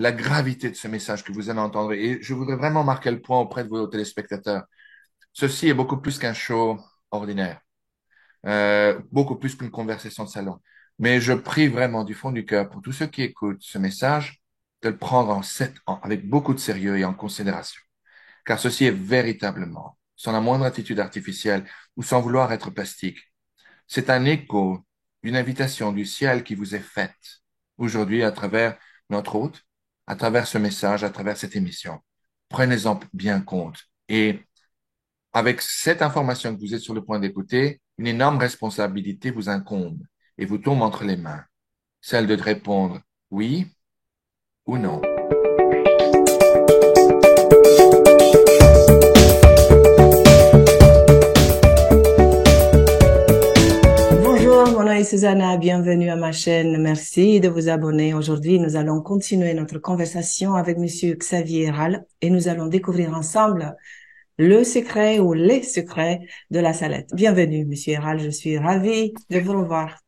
la gravité de ce message que vous allez entendre. Et je voudrais vraiment marquer le point auprès de vos téléspectateurs. Ceci est beaucoup plus qu'un show ordinaire, beaucoup plus qu'une conversation de salon. Mais je prie vraiment du fond du cœur pour tous ceux qui écoutent ce message de le prendre avec beaucoup de sérieux et en considération. Car ceci est véritablement, sans la moindre attitude artificielle ou sans vouloir être plastique, c'est un écho d'une invitation du ciel qui vous est faite aujourd'hui à travers notre hôte, à travers ce message, à travers cette émission. Prenez-en bien compte. Et avec cette information que vous êtes sur le point d'écouter, une énorme responsabilité vous incombe et vous tombe entre les mains, celle de répondre oui ou non. Bonjour, mon nom est Susanna, bienvenue à ma chaîne. Merci de vous abonner. Aujourd'hui, nous allons continuer notre conversation avec Monsieur Xavier Herral et nous allons découvrir ensemble le secret ou les secrets de la salette. Bienvenue, Monsieur Herral, je suis ravie de vous revoir.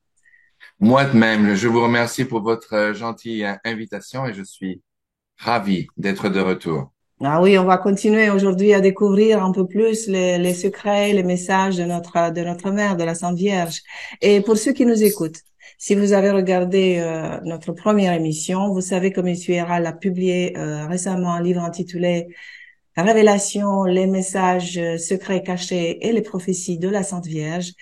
Moi de même, je vous remercie pour votre gentille invitation et je suis ravi d'être de retour. Ah oui, on va continuer aujourd'hui à découvrir un peu plus les secrets, les messages de notre mère, de la Sainte Vierge. Et pour ceux qui nous écoutent, si vous avez regardé notre première émission, vous savez que Monsieur Herral a publié récemment un livre intitulé Révélation, les messages secrets cachés et les prophéties de la Sainte Vierge.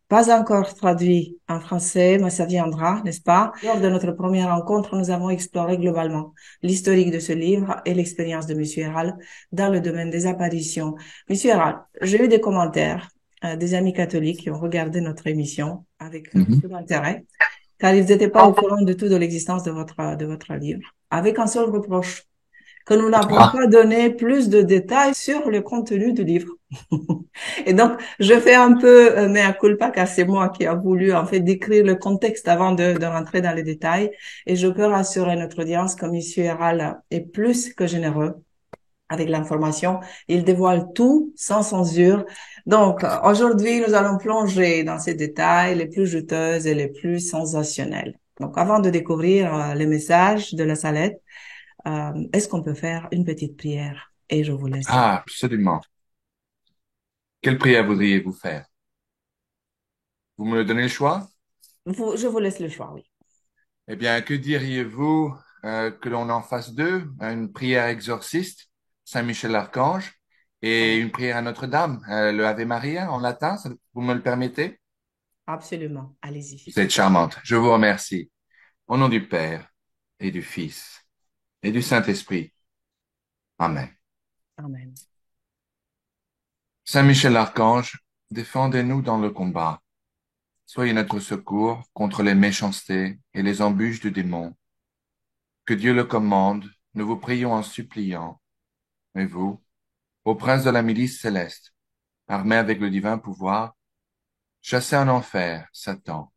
Pas encore traduit en français, mais ça viendra, n'est-ce pas? Lors de notre première rencontre, nous avons exploré globalement l'historique de ce livre et l'expérience de Monsieur Herral dans le domaine des apparitions. Monsieur Herral, j'ai eu des commentaires des amis catholiques qui ont regardé notre émission avec Mhm. beaucoup d'intérêt, car ils n'étaient pas au courant du tout de l'existence de votre livre, avec un seul reproche que nous n'avons Ah, pas donné plus de détails sur le contenu du livre. Et donc, je fais un peu mea culpa car c'est moi qui a voulu en fait décrire le contexte avant de rentrer dans les détails. Et je peux rassurer notre audience que Monsieur Herral est plus que généreux avec l'information. Il dévoile tout sans censure. Donc, aujourd'hui, nous allons plonger dans ces détails les plus juteuses et les plus sensationnels. Donc, avant de découvrir les messages de la salette, est-ce qu'on peut faire une petite prière? Et je vous laisse. absolument. Quelle prière voudriez-vous faire? Vous me donnez le choix? Je vous laisse le choix, oui. Eh bien, que diriez-vous que l'on en fasse deux? Une prière exorciste, Saint-Michel-Archange, et une prière à Notre-Dame, le Ave Maria en latin, vous me le permettez? Absolument. Allez-y. Vous êtes charmante. Je vous remercie. Au nom du Père et du Fils et du Saint-Esprit. Amen. Amen. Saint-Michel-Archange, défendez-nous dans le combat. Soyez notre secours contre les méchancetés et les embûches du démon. Que Dieu le commande, nous vous prions en suppliant. Et vous, ô prince de la milice céleste, armé avec le divin pouvoir, chassez en enfer Satan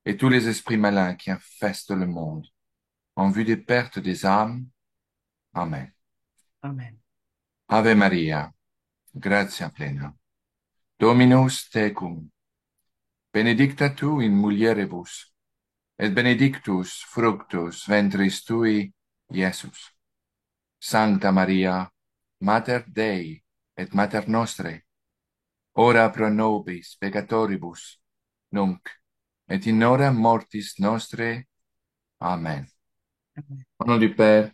et tous les esprits malins qui infestent le monde, en vue des pertes des âmes. Amen. Amen. Ave Maria, gratia plena, Dominus tecum, benedicta tu in mulieribus, et benedictus fructus ventris tui, Iesus. Sancta Maria, Mater Dei, et Mater Nostre, ora pro nobis peccatoribus, nunc, et in hora mortis nostre. Amen. Amen. Au nom du Père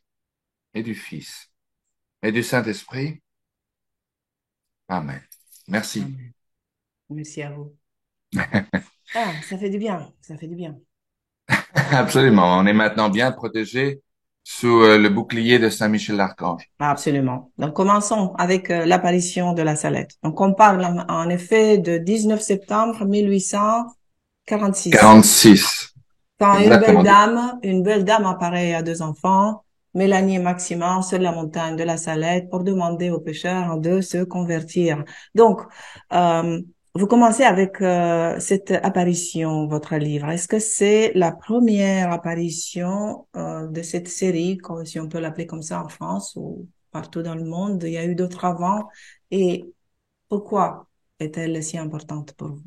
et du Fils et du Saint-Esprit. Amen. Merci. Amen. Merci à vous. Ah, ça fait du bien. Ça fait du bien. Absolument. On est maintenant bien protégé sous le bouclier de Saint-Michel-Archange. Absolument. Donc, commençons avec l'apparition de la Salette. Donc, on parle en effet de 19 septembre 1846. 46. Quand Exactement. une belle dame apparaît à deux enfants, Mélanie et Maximin, sur la montagne de la Salette pour demander aux pécheurs de se convertir. Donc, euh, vous commencez avec cette apparition, votre livre. Est-ce que c'est la première apparition de cette série, si on peut l'appeler comme ça en France ou partout dans le monde? Il y a eu d'autres avant. Et pourquoi est-elle si importante pour vous?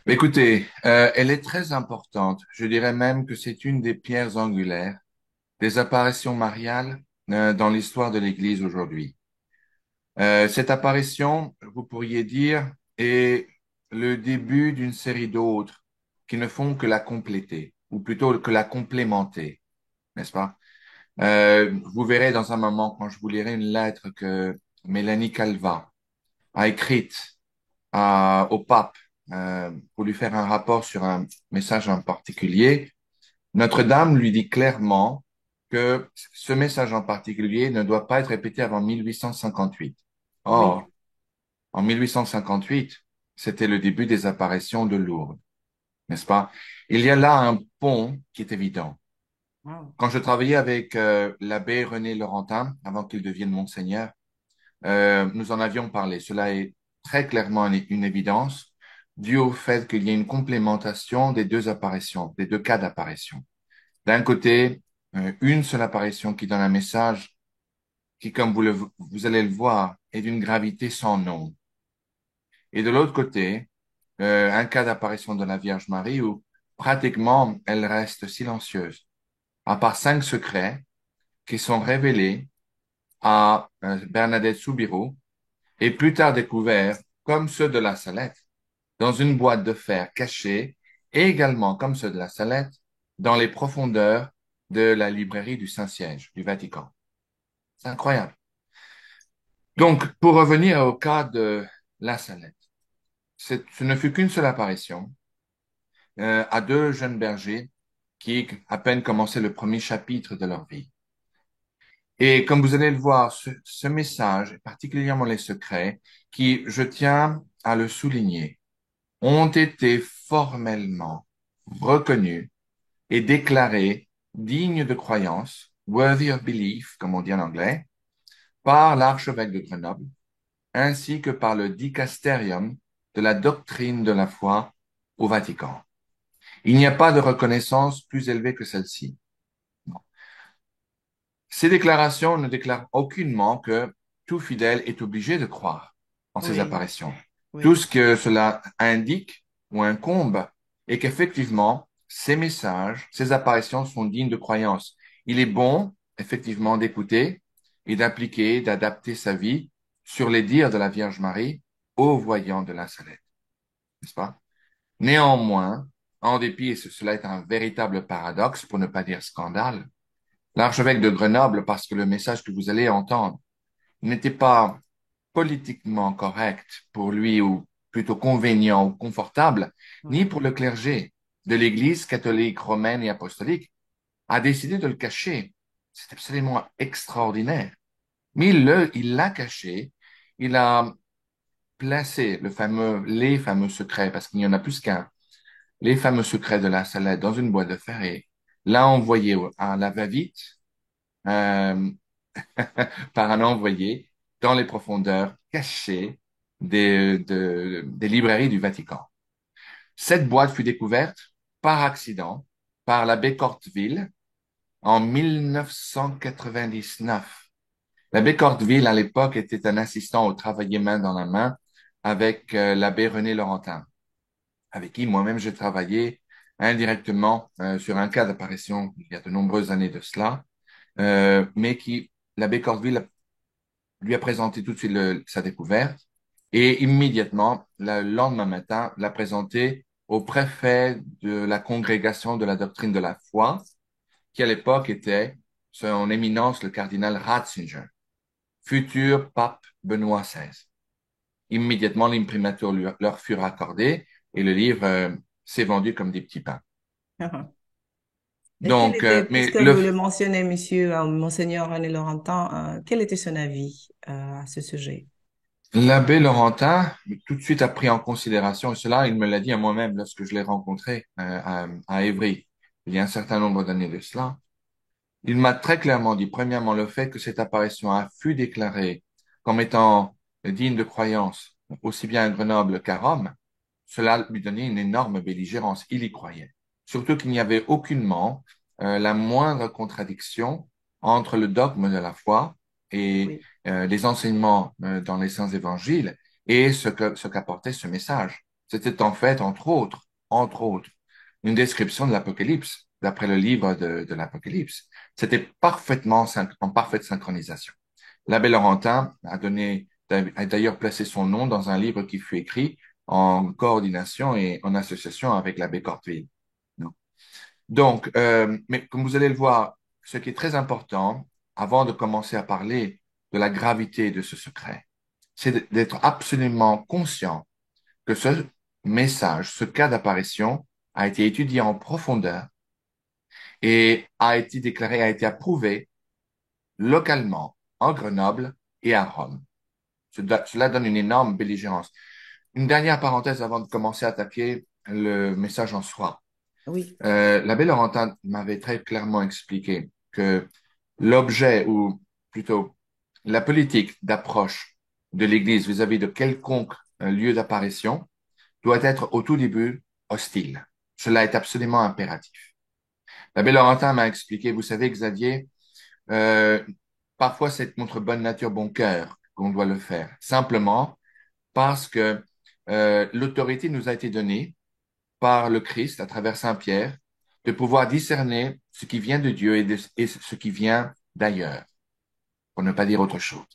Écoutez, elle est très importante. Je dirais même que c'est une des pierres angulaires des apparitions mariales dans l'histoire de l'Église aujourd'hui. Cette apparition, vous pourriez dire, est le début d'une série d'autres qui ne font que la compléter, ou plutôt que la complémenter, n'est-ce pas? Vous verrez dans un moment, quand je vous lirai une lettre que Mélanie Calva a écrite au pape pour lui faire un rapport sur un message en particulier, Notre-Dame lui dit clairement que ce message en particulier ne doit pas être répété avant 1858. Oui. Or, en 1858, c'était le début des apparitions de Lourdes, n'est-ce pas? Il y a là un pont qui est évident. Wow. Quand je travaillais avec l'abbé René Laurentin, avant qu'il devienne monseigneur, nous en avions parlé. Cela est très clairement une évidence due au fait qu'il y a une complémentation des deux apparitions, des deux cas d'apparition. D'un côté, une seule apparition qui donne un message qui, comme vous allez le voir, est d'une gravité sans nom. Et de l'autre côté, un cas d'apparition de la Vierge Marie où pratiquement elle reste silencieuse, à part 5 secrets qui sont révélés à Bernadette Soubirous et plus tard découverts, comme ceux de la Salette, dans une boîte de fer cachée, et également comme ceux de la Salette, dans les profondeurs de la librairie du Saint-Siège du Vatican. C'est incroyable. Donc, pour revenir au cas de la Salette, ce ne fut qu'une seule apparition à deux jeunes bergers qui à peine commençaient le premier chapitre de leur vie. Et comme vous allez le voir, ce message, particulièrement les secrets, qui, je tiens à le souligner, ont été formellement reconnus et déclarés dignes de croyance, worthy of belief, comme on dit en anglais, par l'archevêque de Grenoble, ainsi que par le dicasterium de la doctrine de la foi au Vatican. Il n'y a pas de reconnaissance plus élevée que celle-ci. Ces déclarations ne déclarent aucunement que tout fidèle est obligé de croire en ces Oui. apparitions. Tout Oui. ce que cela indique ou incombe est qu'effectivement, ces messages, ces apparitions sont dignes de croyance. Il est bon, effectivement, d'écouter et d'appliquer, d'adapter sa vie sur les dires de la Vierge Marie au voyant de la Salette, n'est-ce pas? Néanmoins, en dépit, et cela est un véritable paradoxe, pour ne pas dire scandale, l'archevêque de Grenoble, parce que le message que vous allez entendre n'était pas politiquement correct pour lui ou plutôt convenient ou confortable, ni Mhm. pour le clergé de l'Église catholique romaine et apostolique, a décidé de le cacher. C'est absolument extraordinaire. Mais il l'a caché, il a placé les fameux secrets, parce qu'il n'y en a plus qu'un, les fameux secrets de la Salette dans une boîte de fer et l'a envoyé à la va-vite euh, par un envoyé dans les profondeurs cachées des librairies du Vatican. Cette boîte fut découverte par accident par l'abbé Corteville en 1999. L'abbé Corteville, à l'époque, était un assistant au travailler main dans la main avec l'abbé René Laurentin, avec qui moi-même j'ai travaillé indirectement sur un cas d'apparition il y a de nombreuses années de cela, mais qui, l'abbé Corteville lui a présenté tout de suite sa découverte et immédiatement, le lendemain matin, l'a présenté au préfet de la congrégation de la doctrine de la foi, qui à l'époque était son éminence le cardinal Ratzinger, futur pape Benoît XVI. Immédiatement, l'imprimatur leur fut raccordé et le livre s'est vendu comme des petits pains. Et quel Donc, était, mais puisque vous le mentionnez, monsieur, Monseigneur René Laurentin, quel était son avis, à ce sujet? l'abbé Laurentin, tout de suite a pris en considération, et cela, il me l'a dit à moi-même lorsque je l'ai rencontré à Évry, il y a un certain nombre d'années de cela. Il m'a très clairement dit, premièrement, le fait que cette apparition a fut déclarée comme étant digne de croyance, aussi bien à Grenoble qu'à Rome, cela lui donnait une énorme belligérance. Il y croyait. Surtout qu'il n'y avait aucunement la moindre contradiction entre le dogme de la foi et Oui. les enseignements dans les saints évangiles et ce qu'apportait ce message. C'était en fait, entre autres, une description de l'Apocalypse, d'après le livre de l'Apocalypse. C'était parfaitement en parfaite synchronisation. L'abbé Laurentin a d'ailleurs placé son nom dans un livre qui fut écrit en coordination et en association avec l'abbé Corteville. Donc, mais comme vous allez le voir, ce qui est très important, avant de commencer à parler de la gravité de ce secret, c'est d'être absolument conscient que ce message, ce cas d'apparition, a été étudié en profondeur et a été déclaré, a été approuvé localement en Grenoble et à Rome. Cela donne une énorme belligérance. Une dernière parenthèse avant de commencer à attaquer le message en soi. Oui, L'abbé Laurentin m'avait très clairement expliqué que l'objet, ou plutôt la politique d'approche de l'Église vis-à-vis de quelconque lieu d'apparition doit être au tout début hostile. Cela est absolument impératif. L'abbé Laurentin m'a expliqué, vous savez, Xavier, euh, parfois c'est contre bonne nature, bon cœur qu'on doit le faire. Simplement parce que l'autorité nous a été donnée par le Christ à travers Saint Pierre de pouvoir discerner ce qui vient de Dieu et ce qui vient d'ailleurs, pour ne pas dire autre chose.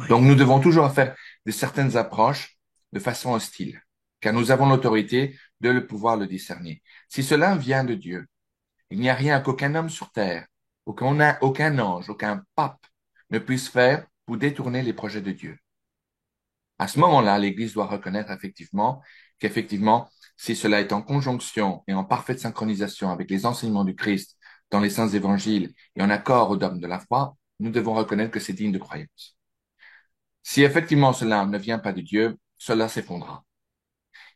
Donc oui, nous devons toujours faire de certaines approches de façon hostile, car nous avons l'autorité de pouvoir le discerner. Si cela vient de Dieu, il n'y a rien qu'aucun homme sur terre, aucun ange, aucun pape ne puisse faire pour détourner les projets de Dieu. À ce moment-là, l'Église doit reconnaître qu'effectivement, si cela est en conjonction et en parfaite synchronisation avec les enseignements du Christ dans les saints évangiles et en accord au dogme de la foi, nous devons reconnaître que c'est digne de croyance. Si effectivement cela ne vient pas de Dieu, cela s'effondrera.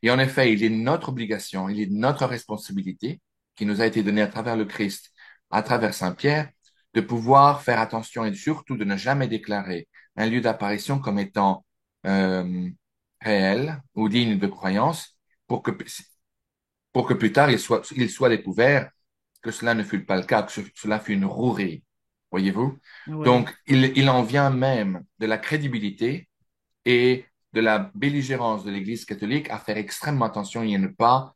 Et en effet, il est notre obligation, il est notre responsabilité qui nous a été donnée à travers le Christ, à travers Saint Pierre, de pouvoir faire attention et surtout de ne jamais déclarer un lieu d'apparition comme étant euh, réel ou digne de croyance pour que plus tard il soit découvert que cela ne fut pas le cas, que cela fut une rouerie. Voyez-vous? oui, Donc, il en vient même de la crédibilité et de la belligérance de l'Église catholique à faire extrêmement attention et à ne pas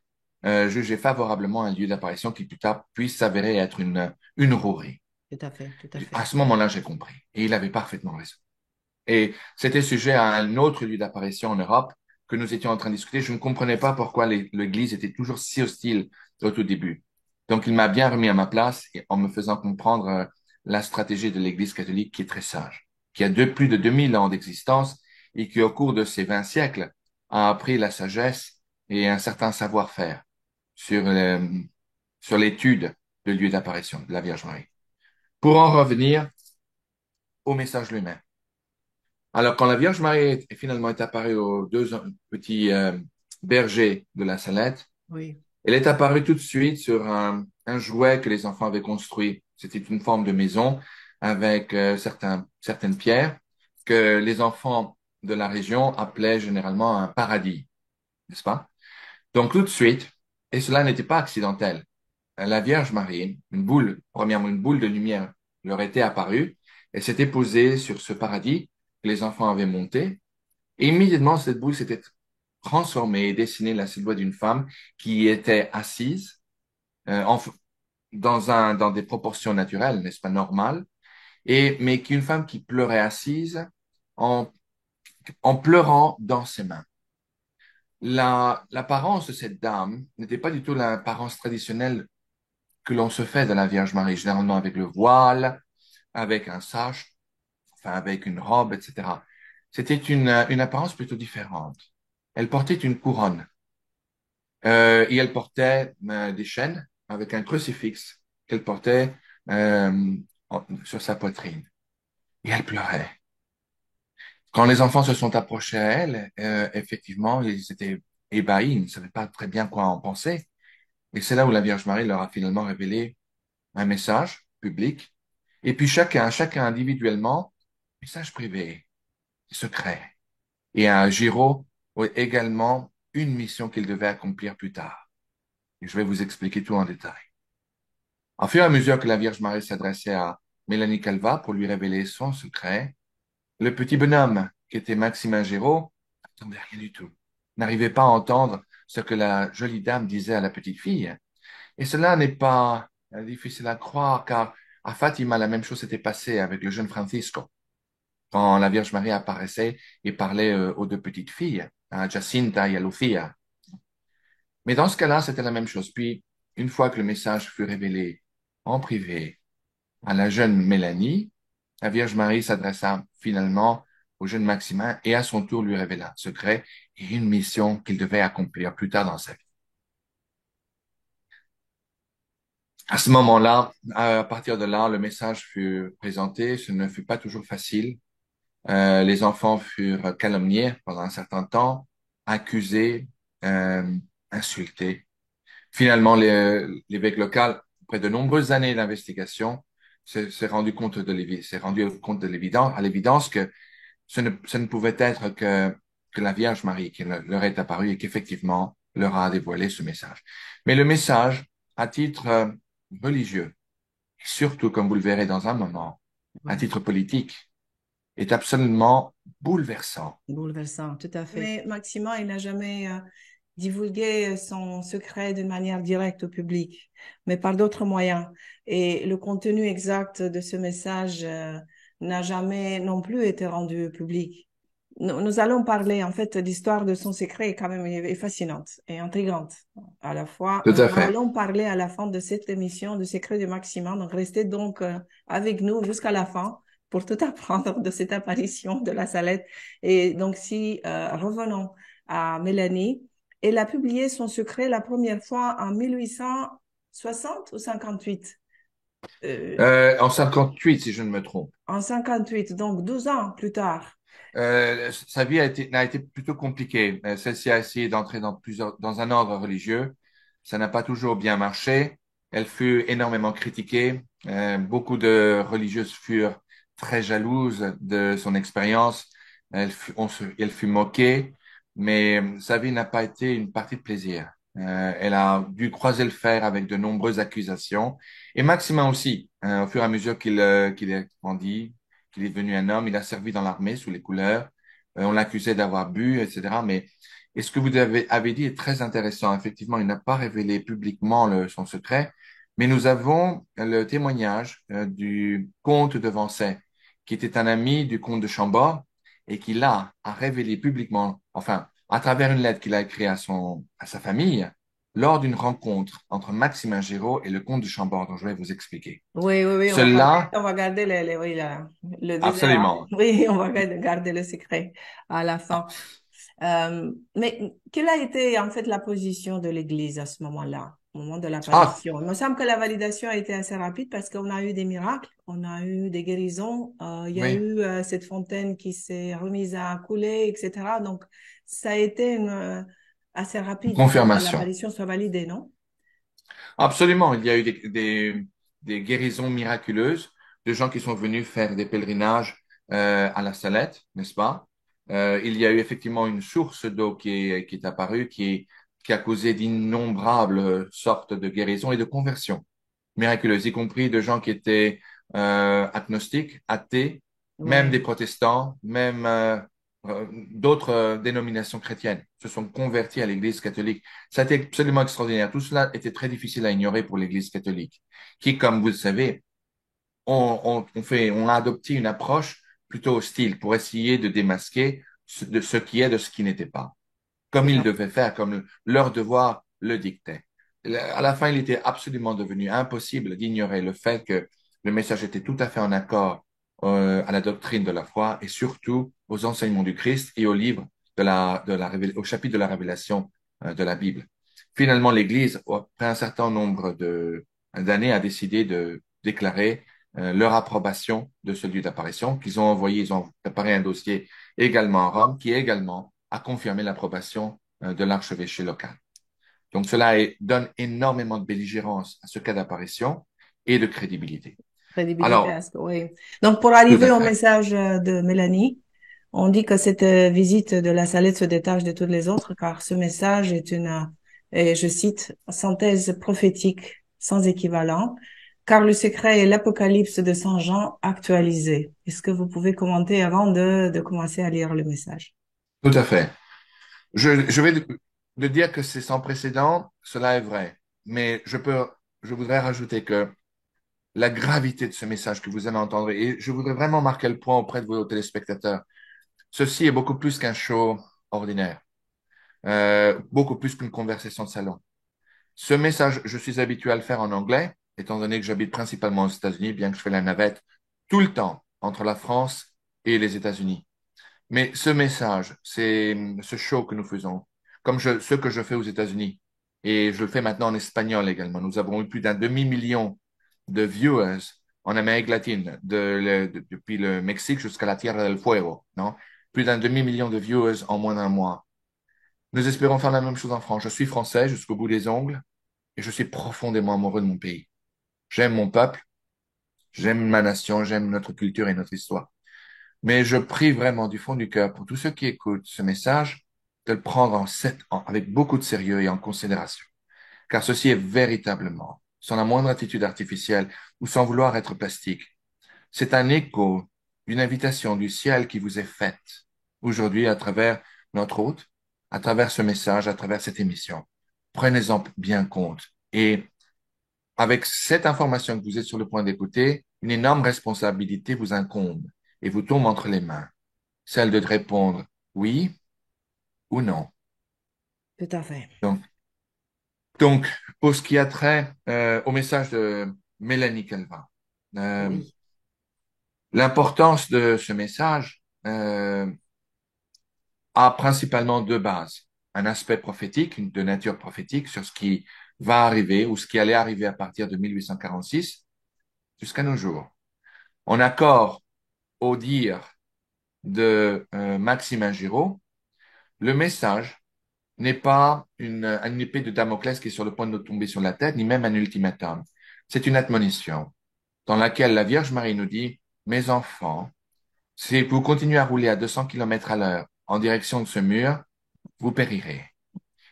juger favorablement un lieu d'apparition qui plus tard puisse s'avérer être une rouerie. tout à fait, tout à À fait. ce moment-là, j'ai compris. Et il avait parfaitement raison. Et c'était sujet à un autre lieu d'apparition en Europe que nous étions en train de discuter. Je ne comprenais pas pourquoi l'Église était toujours si hostile au tout début. Donc, il m'a bien remis à ma place en me faisant comprendre la stratégie de l'Église catholique qui est très sage, qui a plus de 2000 ans d'existence et qui, au cours de ces 20 siècles, a appris la sagesse et un certain savoir-faire sur, sur l'étude de lieu d'apparition de la Vierge Marie. Pour en revenir au message lui-même. Alors, quand la Vierge Marie finalement est apparue aux deux petits bergers de la Salette, Oui, elle est apparue tout de suite sur un jouet que les enfants avaient construit. C'était une forme de maison avec certaines pierres que les enfants de la région appelaient généralement un paradis, n'est-ce pas? Donc, tout de suite, et cela n'était pas accidentel, la Vierge Marie, premièrement, une boule de lumière leur était apparue et s'était posée sur ce paradis que les enfants avaient monté. Et immédiatement, cette boule s'était transformée et dessinée la silhouette d'une femme qui était assise dans des proportions naturelles, n'est-ce pas, normales, mais qu'une femme qui pleurait assise en, en pleurant dans ses mains. L'apparence de cette dame n'était pas du tout l'apparence traditionnelle que l'on se fait de la Vierge Marie, généralement avec le voile, avec un sache, enfin avec une robe, etc. C'était une apparence plutôt différente. Elle portait une couronne et elle portait des chaînes avec un crucifix qu'elle portait euh, sur sa poitrine. Et elle pleurait. Quand les enfants se sont approchés à elle, effectivement, ils étaient ébahis, ils ne savaient pas très bien quoi en penser. Et c'est là où la Vierge Marie leur a finalement révélé un message public. Et puis chacun individuellement, message privé, secret. Et un Giraud également une mission qu'il devait accomplir plus tard. Et je vais vous expliquer tout en détail. Au fur et à mesure que la Vierge Marie s'adressait à Mélanie Calva pour lui révéler son secret, le petit bonhomme, qui était Maximin Giraud, n'entendait rien du tout, n'arrivait pas à entendre ce que la jolie dame disait à la petite fille. Et cela n'est pas difficile à croire, car À Fatima, la même chose s'était passée avec le jeune Francisco, quand la Vierge Marie apparaissait et parlait aux deux petites filles, à Jacinta et à Lucia. Mais dans ce cas-là, c'était la même chose. Puis, une fois que le message fut révélé en privé à la jeune Mélanie, la Vierge Marie s'adressa finalement au jeune Maximin et à son tour lui révéla un secret et une mission qu'il devait accomplir plus tard dans sa vie. À ce moment-là, à partir de là, le message fut présenté. Ce ne fut pas toujours facile. Les enfants furent calomniés pendant un certain temps, accusés, euh, insultés. Finalement, l'évêque local, après de nombreuses années d'investigation, s'est rendu compte s'est rendu compte de l'évidence, à l'évidence que ce ne pouvait être que la Vierge Marie qui leur est apparue et qu'effectivement leur a dévoilé ce message. Mais le message, à titre religieux, et surtout, comme vous le verrez dans un moment, à Ouais. titre politique, est absolument bouleversant. Bouleversant, tout à fait. Mais Maxima, il n'a jamais divulgué son secret d'une manière directe au public, mais par d'autres moyens. Et le contenu exact de ce message n'a jamais non plus été rendu public. Nous allons parler, en fait, l'histoire de son secret est quand même est fascinante et intrigante à la fois. Tout Nous à fait. allons parler à la fin de cette émission du secret de Maxima. Donc, restez donc avec nous jusqu'à la fin pour tout apprendre de cette apparition de la Salette. Et donc, si revenons à Mélanie, elle a publié son secret la première fois en 1860 ou 58? En 58, si je ne me trompe. En 58, donc 12 ans plus tard. Sa vie n'a été plutôt compliquée. Celle-ci a essayé d'entrer dans un ordre religieux. Ça n'a pas toujours bien marché. Elle fut énormément critiquée. Beaucoup de religieuses furent très jalouses de son expérience. Elle fut moquée, mais sa vie n'a pas été une partie de plaisir. Elle a dû croiser le fer avec de nombreuses accusations. Et Maximin aussi, au fur et à mesure qu'il est grandi, qu'il est devenu un homme. Il a servi dans l'armée sous les couleurs. On l'accusait d'avoir bu, etc. Mais et ce que vous avez dit est très intéressant. Effectivement, il n'a pas révélé publiquement son secret, mais nous avons le témoignage du comte de Vancey, qui était un ami du comte de Chambord et qui là a révélé publiquement, enfin, à travers une lettre qu'il a écrite à sa famille, lors d'une rencontre entre Maximin Géraud et le comte de Chambord, dont je vais vous expliquer. Oui, oui, oui, Cela, on va garder oui, le désert. absolument. Oui, on va garder le secret à la fin. Mais quelle a été en fait la position de l'Église à ce moment-là, au moment de Ah, l'apparition? Il me semble que la validation a été assez rapide parce qu'on a eu des miracles, on a eu des guérisons, il y a oui. eu cette fontaine qui s'est remise à couler, etc. Donc, ça a été assez rapide pour que Confirmation. l'apparition soit validée, non? Absolument. Il y a eu des guérisons miraculeuses de gens qui sont venus faire des pèlerinages à la Salette, n'est-ce pas? Il y a eu effectivement une source d'eau qui est apparue, qui a causé d'innombrables sortes de guérisons et de conversions miraculeuses, y compris de gens qui étaient agnostiques, athées, même des Oui. protestants, même d'autres dénominations chrétiennes se sont convertis à l'Église catholique. Ça a été absolument extraordinaire. Tout cela était très difficile à ignorer pour l'Église catholique, qui, comme vous le savez, on a adopté une approche plutôt hostile pour essayer de démasquer de ce qui est de ce qui n'était pas, comme Tout ils à devaient faire, comme leur devoir le dictait. À la fin, il était absolument devenu impossible d'ignorer le fait que le message était tout à fait en accord à la doctrine de la foi et surtout aux enseignements du Christ et au livre au chapitre de la révélation de la Bible. Finalement, l'Église, après un certain nombre d'années, a décidé de déclarer leur approbation de ce lieu d'apparition ils ont préparé un dossier également à Rome qui également a confirmé l'approbation de l'archevêché local. Donc donne énormément de belligérance à ce cas d'apparition et de crédibilité. Crédibilité Alors, à ce que, oui. Donc, pour tout à arriver au fait. message de Mélanie, on dit que cette visite de la Salette se détache de toutes les autres car ce message est et je cite, synthèse prophétique sans équivalent, car le secret est l'Apocalypse de Saint Jean actualisé. Est-ce que vous pouvez commenter avant de commencer à lire le message? Tout à fait. Je vais de dire que c'est sans précédent, cela est vrai. Mais je voudrais rajouter que la gravité de ce message que vous allez entendre. Et je voudrais vraiment marquer le point auprès de vos téléspectateurs. Ceci est beaucoup plus qu'un show ordinaire, beaucoup plus qu'une conversation de salon. Ce message, je suis habitué à le faire en anglais, étant donné que j'habite principalement aux États-Unis, bien que je fais la navette tout le temps entre la France et les États-Unis. Mais ce message, c'est ce show que nous faisons, comme ce que je fais aux États-Unis. Et je le fais maintenant en espagnol également. Nous avons eu plus d'un demi-million de viewers en Amérique latine, depuis le Mexique jusqu'à la Tierra del Fuego, non? Plus d'un demi-million de viewers en moins d'un mois. Nous espérons faire la même chose en France. Je suis français jusqu'au bout des ongles et je suis profondément amoureux de mon pays. J'aime mon peuple, j'aime ma nation, j'aime notre culture et notre histoire. Mais je prie vraiment du fond du cœur pour tous ceux qui écoutent ce message de le prendre avec beaucoup de sérieux et en considération. Car ceci est véritablement, sans la moindre attitude artificielle ou sans vouloir être plastique, c'est un écho d'une invitation du ciel qui vous est faite aujourd'hui à travers notre hôte, à travers ce message, à travers cette émission. Prenez-en bien compte. Et avec cette information que vous êtes sur le point d'écouter, une énorme responsabilité vous incombe et vous tombe entre les mains, celle de répondre oui ou non. Tout à fait. Donc, donc, pour ce qui a trait au message de Mélanie Calvin, euh, Oui, l'importance de ce message a principalement deux bases. Un aspect prophétique, de nature prophétique, sur ce qui va arriver ou ce qui allait arriver à partir de 1846 jusqu'à nos jours. En accord au dire de Maximin Giraud, le message n'est pas une épée de Damoclès qui est sur le point de nous tomber sur la tête, ni même un ultimatum. C'est une admonition dans laquelle la Vierge Marie nous dit, mes enfants, si vous continuez à rouler à 200 km à l'heure en direction de ce mur, vous périrez.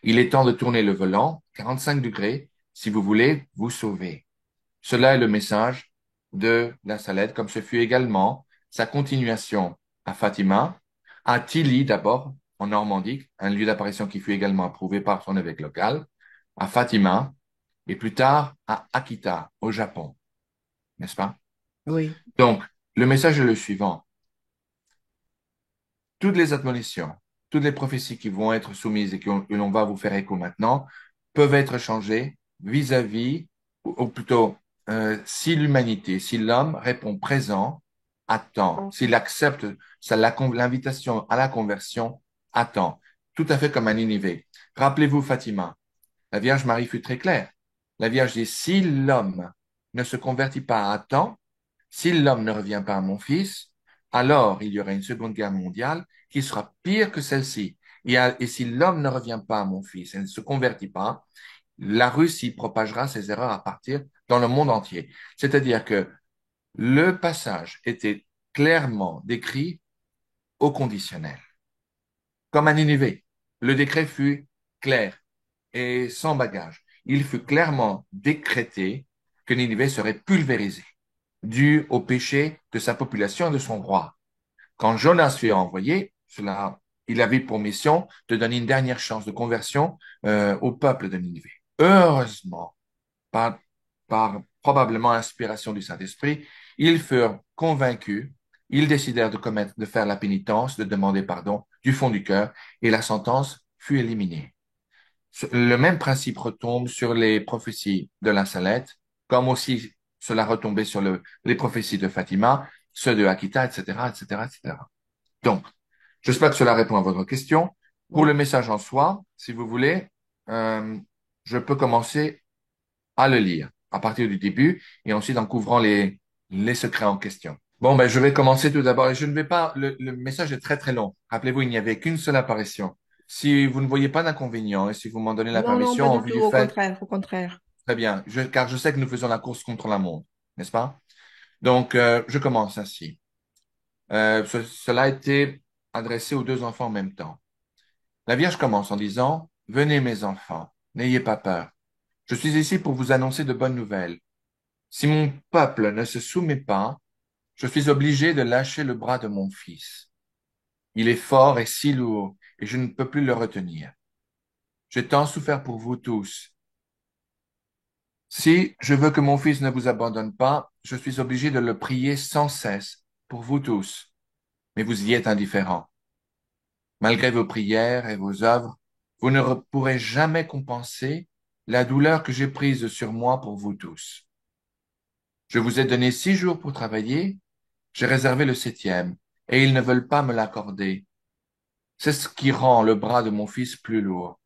Il est temps de tourner le volant, 45 degrés, si vous voulez vous sauver. Cela est le message de la Salette, comme ce fut également sa continuation à Fatima, à Tilly d'abord, en Normandie, un lieu d'apparition qui fut également approuvé par son évêque local, à Fatima, et plus tard à Akita, au Japon, n'est-ce pas? oui, Donc, le message est le suivant. Toutes les admonitions, toutes les prophéties qui vont être soumises et que l'on va vous faire écho maintenant, peuvent être changées vis-à-vis, ou plutôt, si l'humanité, si l'homme répond présent, attend, s'il accepte l'invitation à la conversion, attend, tout à fait comme à Ninive. Rappelez-vous Fatima, la Vierge Marie fut très claire. La Vierge dit, si l'homme ne se convertit pas à temps, si l'homme ne revient pas à mon fils, alors il y aura une seconde guerre mondiale qui sera pire que celle-ci. Et si l'homme ne revient pas à mon fils et ne se convertit pas, la Russie propagera ses erreurs à partir dans le monde entier. C'est-à-dire que le passage était clairement décrit au conditionnel, comme à Ninive. Le décret fut clair et sans bagage. Il fut clairement décrété que Ninive serait pulvérisée, dû au péché de sa population et de son roi. Quand Jonas fut envoyé, il avait pour mission de donner une dernière chance de conversion au peuple de Ninive. Heureusement, par, par probablement inspiration du Saint-Esprit, ils furent convaincus, ils décidèrent de faire la pénitence, de demander pardon du fond du cœur, et la sentence fut éliminée. Le même principe retombe sur les prophéties de la Salette, comme aussi cela retombait sur les prophéties de Fatima, ceux de Akita, etc., etc., etc. Donc, j'espère que cela répond à votre question. Pour le oui. message en soi, si vous voulez, euh, je peux commencer à le lire à partir du début et ensuite en couvrant les secrets en question. Bon, ben, je vais commencer tout d'abord et je ne vais pas, le message est très très long. Rappelez-vous, il n'y avait qu'une seule apparition. Si vous ne voyez pas d'inconvénient et si vous m'en donnez la Non, non, permission pas en du vue tout, du au fait, contraire, au contraire. très bien, car je sais que nous faisons la course contre la montre, n'est-ce pas? Donc, je commence ainsi. Cela a été adressé aux deux enfants en même temps. La Vierge commence en disant, venez mes enfants, n'ayez pas peur. Je suis ici pour vous annoncer de bonnes nouvelles. Si mon peuple ne se soumet pas, je suis obligé de lâcher le bras de mon fils. Il est fort et si lourd, et je ne peux plus le retenir. J'ai tant souffert pour vous tous. Si je veux que mon fils ne vous abandonne pas, je suis obligé de le prier sans cesse pour vous tous, mais vous y êtes indifférents. Malgré vos prières et vos œuvres, vous ne pourrez jamais compenser la douleur que j'ai prise sur moi pour vous tous. Je vous ai donné 6 jours pour travailler, j'ai réservé le septième, et ils ne veulent pas me l'accorder. C'est ce qui rend le bras de mon fils plus lourd.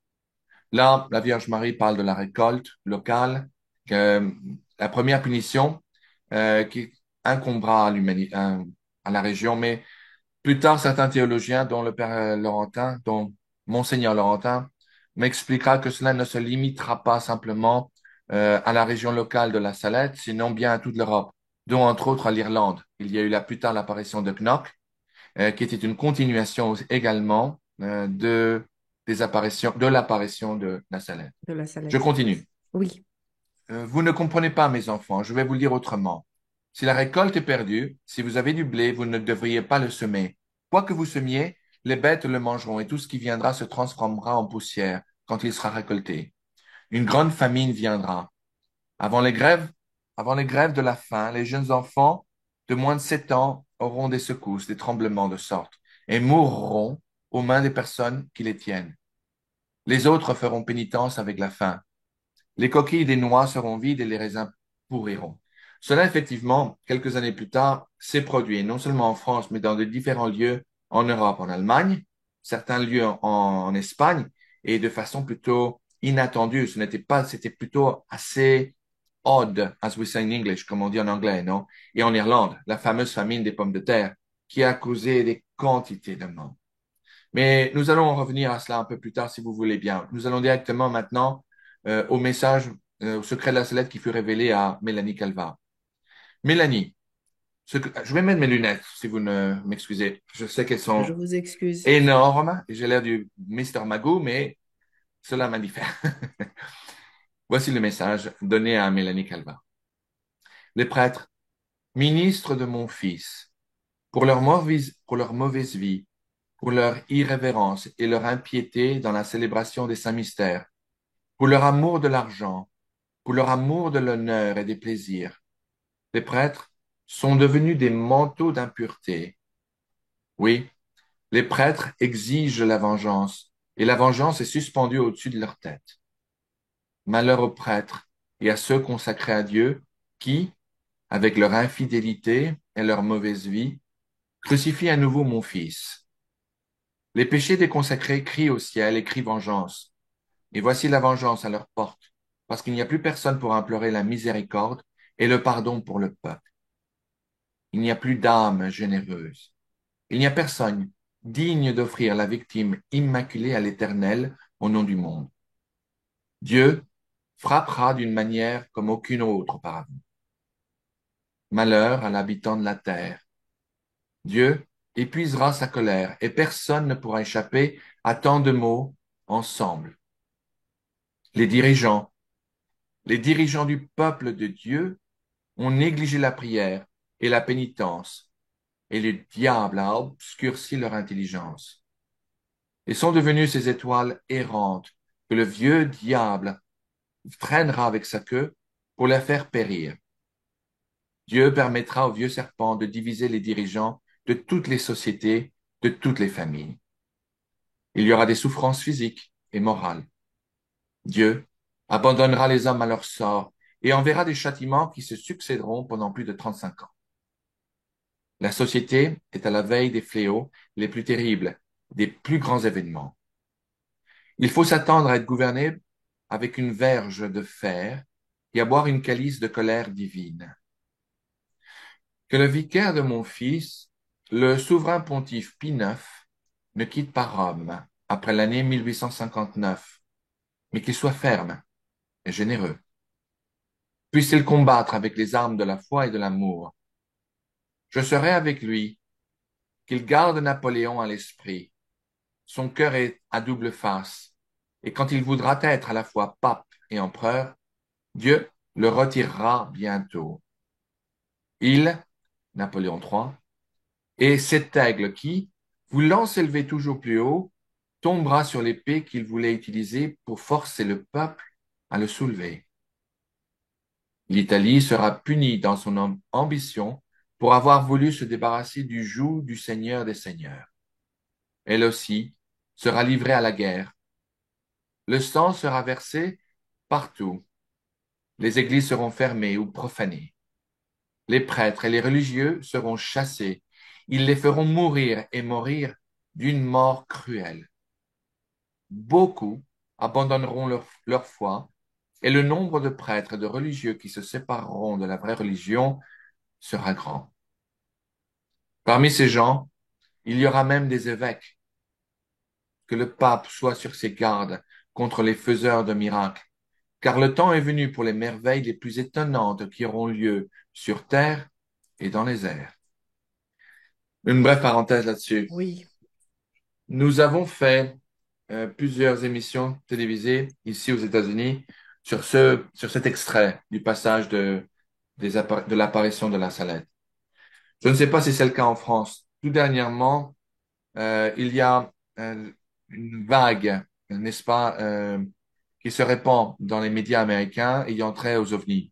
Là, la Vierge Marie parle de la récolte locale, que la première punition qui incombera à la région, mais plus tard, certains théologiens, dont le Père Laurentin, dont Monseigneur Laurentin, m'expliquera que cela ne se limitera pas simplement à la région locale de la Salette, sinon bien à toute l'Europe, dont entre autres à l'Irlande. Il y a eu là plus tard l'apparition de Knock, qui était une continuation également de l'apparition de la Salette. De la Je Salette. continue. Oui. Vous ne comprenez pas, mes enfants, je vais vous le dire autrement. Si la récolte est perdue, si vous avez du blé, vous ne devriez pas le semer. Quoi que vous semiez, les bêtes le mangeront et tout ce qui viendra se transformera en poussière quand il sera récolté. Une grande famine viendra. Avant les grèves, avant les grèves de la faim, les jeunes enfants de moins de 7 ans auront des secousses, des tremblements de sorte et mourront aux mains des personnes qui les tiennent. Les autres feront pénitence avec la faim. Les coquilles des noix seront vides et les raisins pourriront. Cela, effectivement, quelques années plus tard, s'est produit, non seulement en France, mais dans de différents lieux en Europe, en Allemagne, certains lieux en Espagne, et de façon plutôt inattendue. Ce n'était pas, c'était plutôt assez odd, as we say in English, comme on dit en anglais, non? Et en Irlande, la fameuse famine des pommes de terre, qui a causé des quantités de morts. Mais nous allons revenir à cela un peu plus tard, si vous voulez bien. Nous allons directement maintenant au message, au secret de la sellette qui fut révélé à Mélanie Calva. Mélanie, je vais mettre mes lunettes, si vous ne m'excusez. Je sais qu'elles Je sont vous excuse. énormes et j'ai l'air du Mister Magoo, mais cela m'indiffère. Voici le message donné à Mélanie Calva. Les prêtres, ministres de mon Fils, pour leur mauvaise vie, pour leur irrévérence et leur impiété dans la célébration des saints mystères, pour leur amour de l'argent, pour leur amour de l'honneur et des plaisirs. Les prêtres sont devenus des manteaux d'impureté. Oui, les prêtres exigent la vengeance, et la vengeance est suspendue au-dessus de leur tête. Malheur aux prêtres et à ceux consacrés à Dieu qui, avec leur infidélité et leur mauvaise vie, crucifient à nouveau mon Fils. Les péchés des consacrés crient au ciel et crient vengeance. Et voici la vengeance à leur porte, parce qu'il n'y a plus personne pour implorer la miséricorde et le pardon pour le peuple. Il n'y a plus d'âme généreuse. Il n'y a personne digne d'offrir la victime immaculée à l'Éternel au nom du monde. Dieu frappera d'une manière comme aucune autre auparavant. Malheur à l'habitant de la terre. Dieu épuisera sa colère et personne ne pourra échapper à tant de mots ensemble. Les dirigeants, les dirigeants du peuple de Dieu ont négligé la prière et la pénitence, et le diable a obscurci leur intelligence. Ils sont devenus ces étoiles errantes que le vieux diable traînera avec sa queue pour les faire périr. Dieu permettra au vieux serpent de diviser les dirigeants de toutes les sociétés, de toutes les familles. Il y aura des souffrances physiques et morales. Dieu abandonnera les hommes à leur sort et enverra des châtiments qui se succéderont pendant plus de 35 ans. La société est à la veille des fléaux les plus terribles, des plus grands événements. Il faut s'attendre à être gouverné avec une verge de fer et à boire une calice de colère divine. Que le vicaire de mon fils, le souverain pontife Pie IX, ne quitte pas Rome après l'année 1859, mais qu'il soit ferme et généreux. Puisse-t-il combattre avec les armes de la foi et de l'amour. Je serai avec lui, qu'il garde Napoléon à l'esprit. Son cœur est à double face, et quand il voudra être à la fois pape et empereur, Dieu le retirera bientôt. Il, Napoléon III, est cet aigle qui, voulant s'élever toujours plus haut, tombera sur l'épée qu'il voulait utiliser pour forcer le peuple à le soulever. L'Italie sera punie dans son ambition pour avoir voulu se débarrasser du joug du Seigneur des Seigneurs. Elle aussi sera livrée à la guerre. Le sang sera versé partout. Les églises seront fermées ou profanées. Les prêtres et les religieux seront chassés. Ils les feront mourir et mourir d'une mort cruelle. Beaucoup abandonneront leur foi et le nombre de prêtres et de religieux qui se sépareront de la vraie religion sera grand. Parmi ces gens, il y aura même des évêques. Que le pape soit sur ses gardes contre les faiseurs de miracles, car le temps est venu pour les merveilles les plus étonnantes qui auront lieu sur terre et dans les airs. Une brève parenthèse là-dessus. Oui. Nous avons fait plusieurs émissions télévisées ici aux États-Unis sur cet extrait du passage de l'apparition de la Salette. Je ne sais pas si c'est le cas en France. Tout dernièrement, il y a une vague, n'est-ce pas, qui se répand dans les médias américains ayant trait aux ovnis.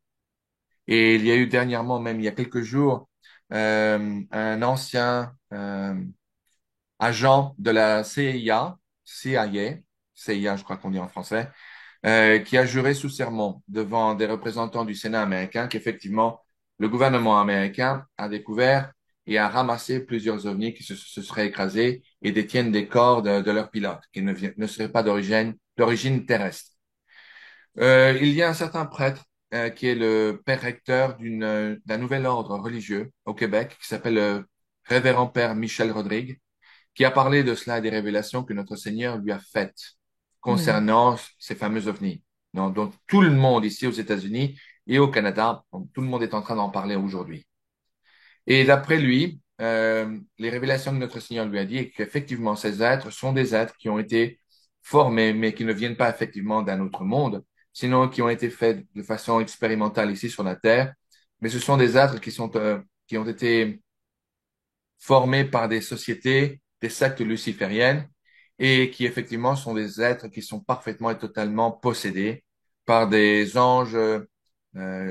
Et il y a eu dernièrement, même il y a quelques jours, un ancien agent de la CIA, je crois qu'on dit en français, qui a juré sous serment devant des représentants du Sénat américain qu'effectivement, le gouvernement américain a découvert et a ramassé plusieurs ovnis qui se seraient écrasés et détiennent des corps de leurs pilotes, qui ne seraient pas d'origine terrestre. Il y a un certain prêtre qui est le père recteur d'un nouvel ordre religieux au Québec qui s'appelle le Révérend Père Michel Rodrigue, qui a parlé de cela et des révélations que notre Seigneur lui a faites Hmm. concernant ces fameux ovnis. Donc, tout le monde ici aux États-Unis et au Canada, donc, tout le monde est en train d'en parler aujourd'hui. Et d'après lui, les révélations que notre Seigneur lui a dit est qu'effectivement, ces êtres sont des êtres qui ont été formés, mais qui ne viennent pas effectivement d'un autre monde, sinon qui ont été faits de façon expérimentale ici sur la Terre. Mais ce sont des êtres qui ont été formés par des sociétés, des sectes lucifériennes, et qui effectivement sont des êtres qui sont parfaitement et totalement possédés par des anges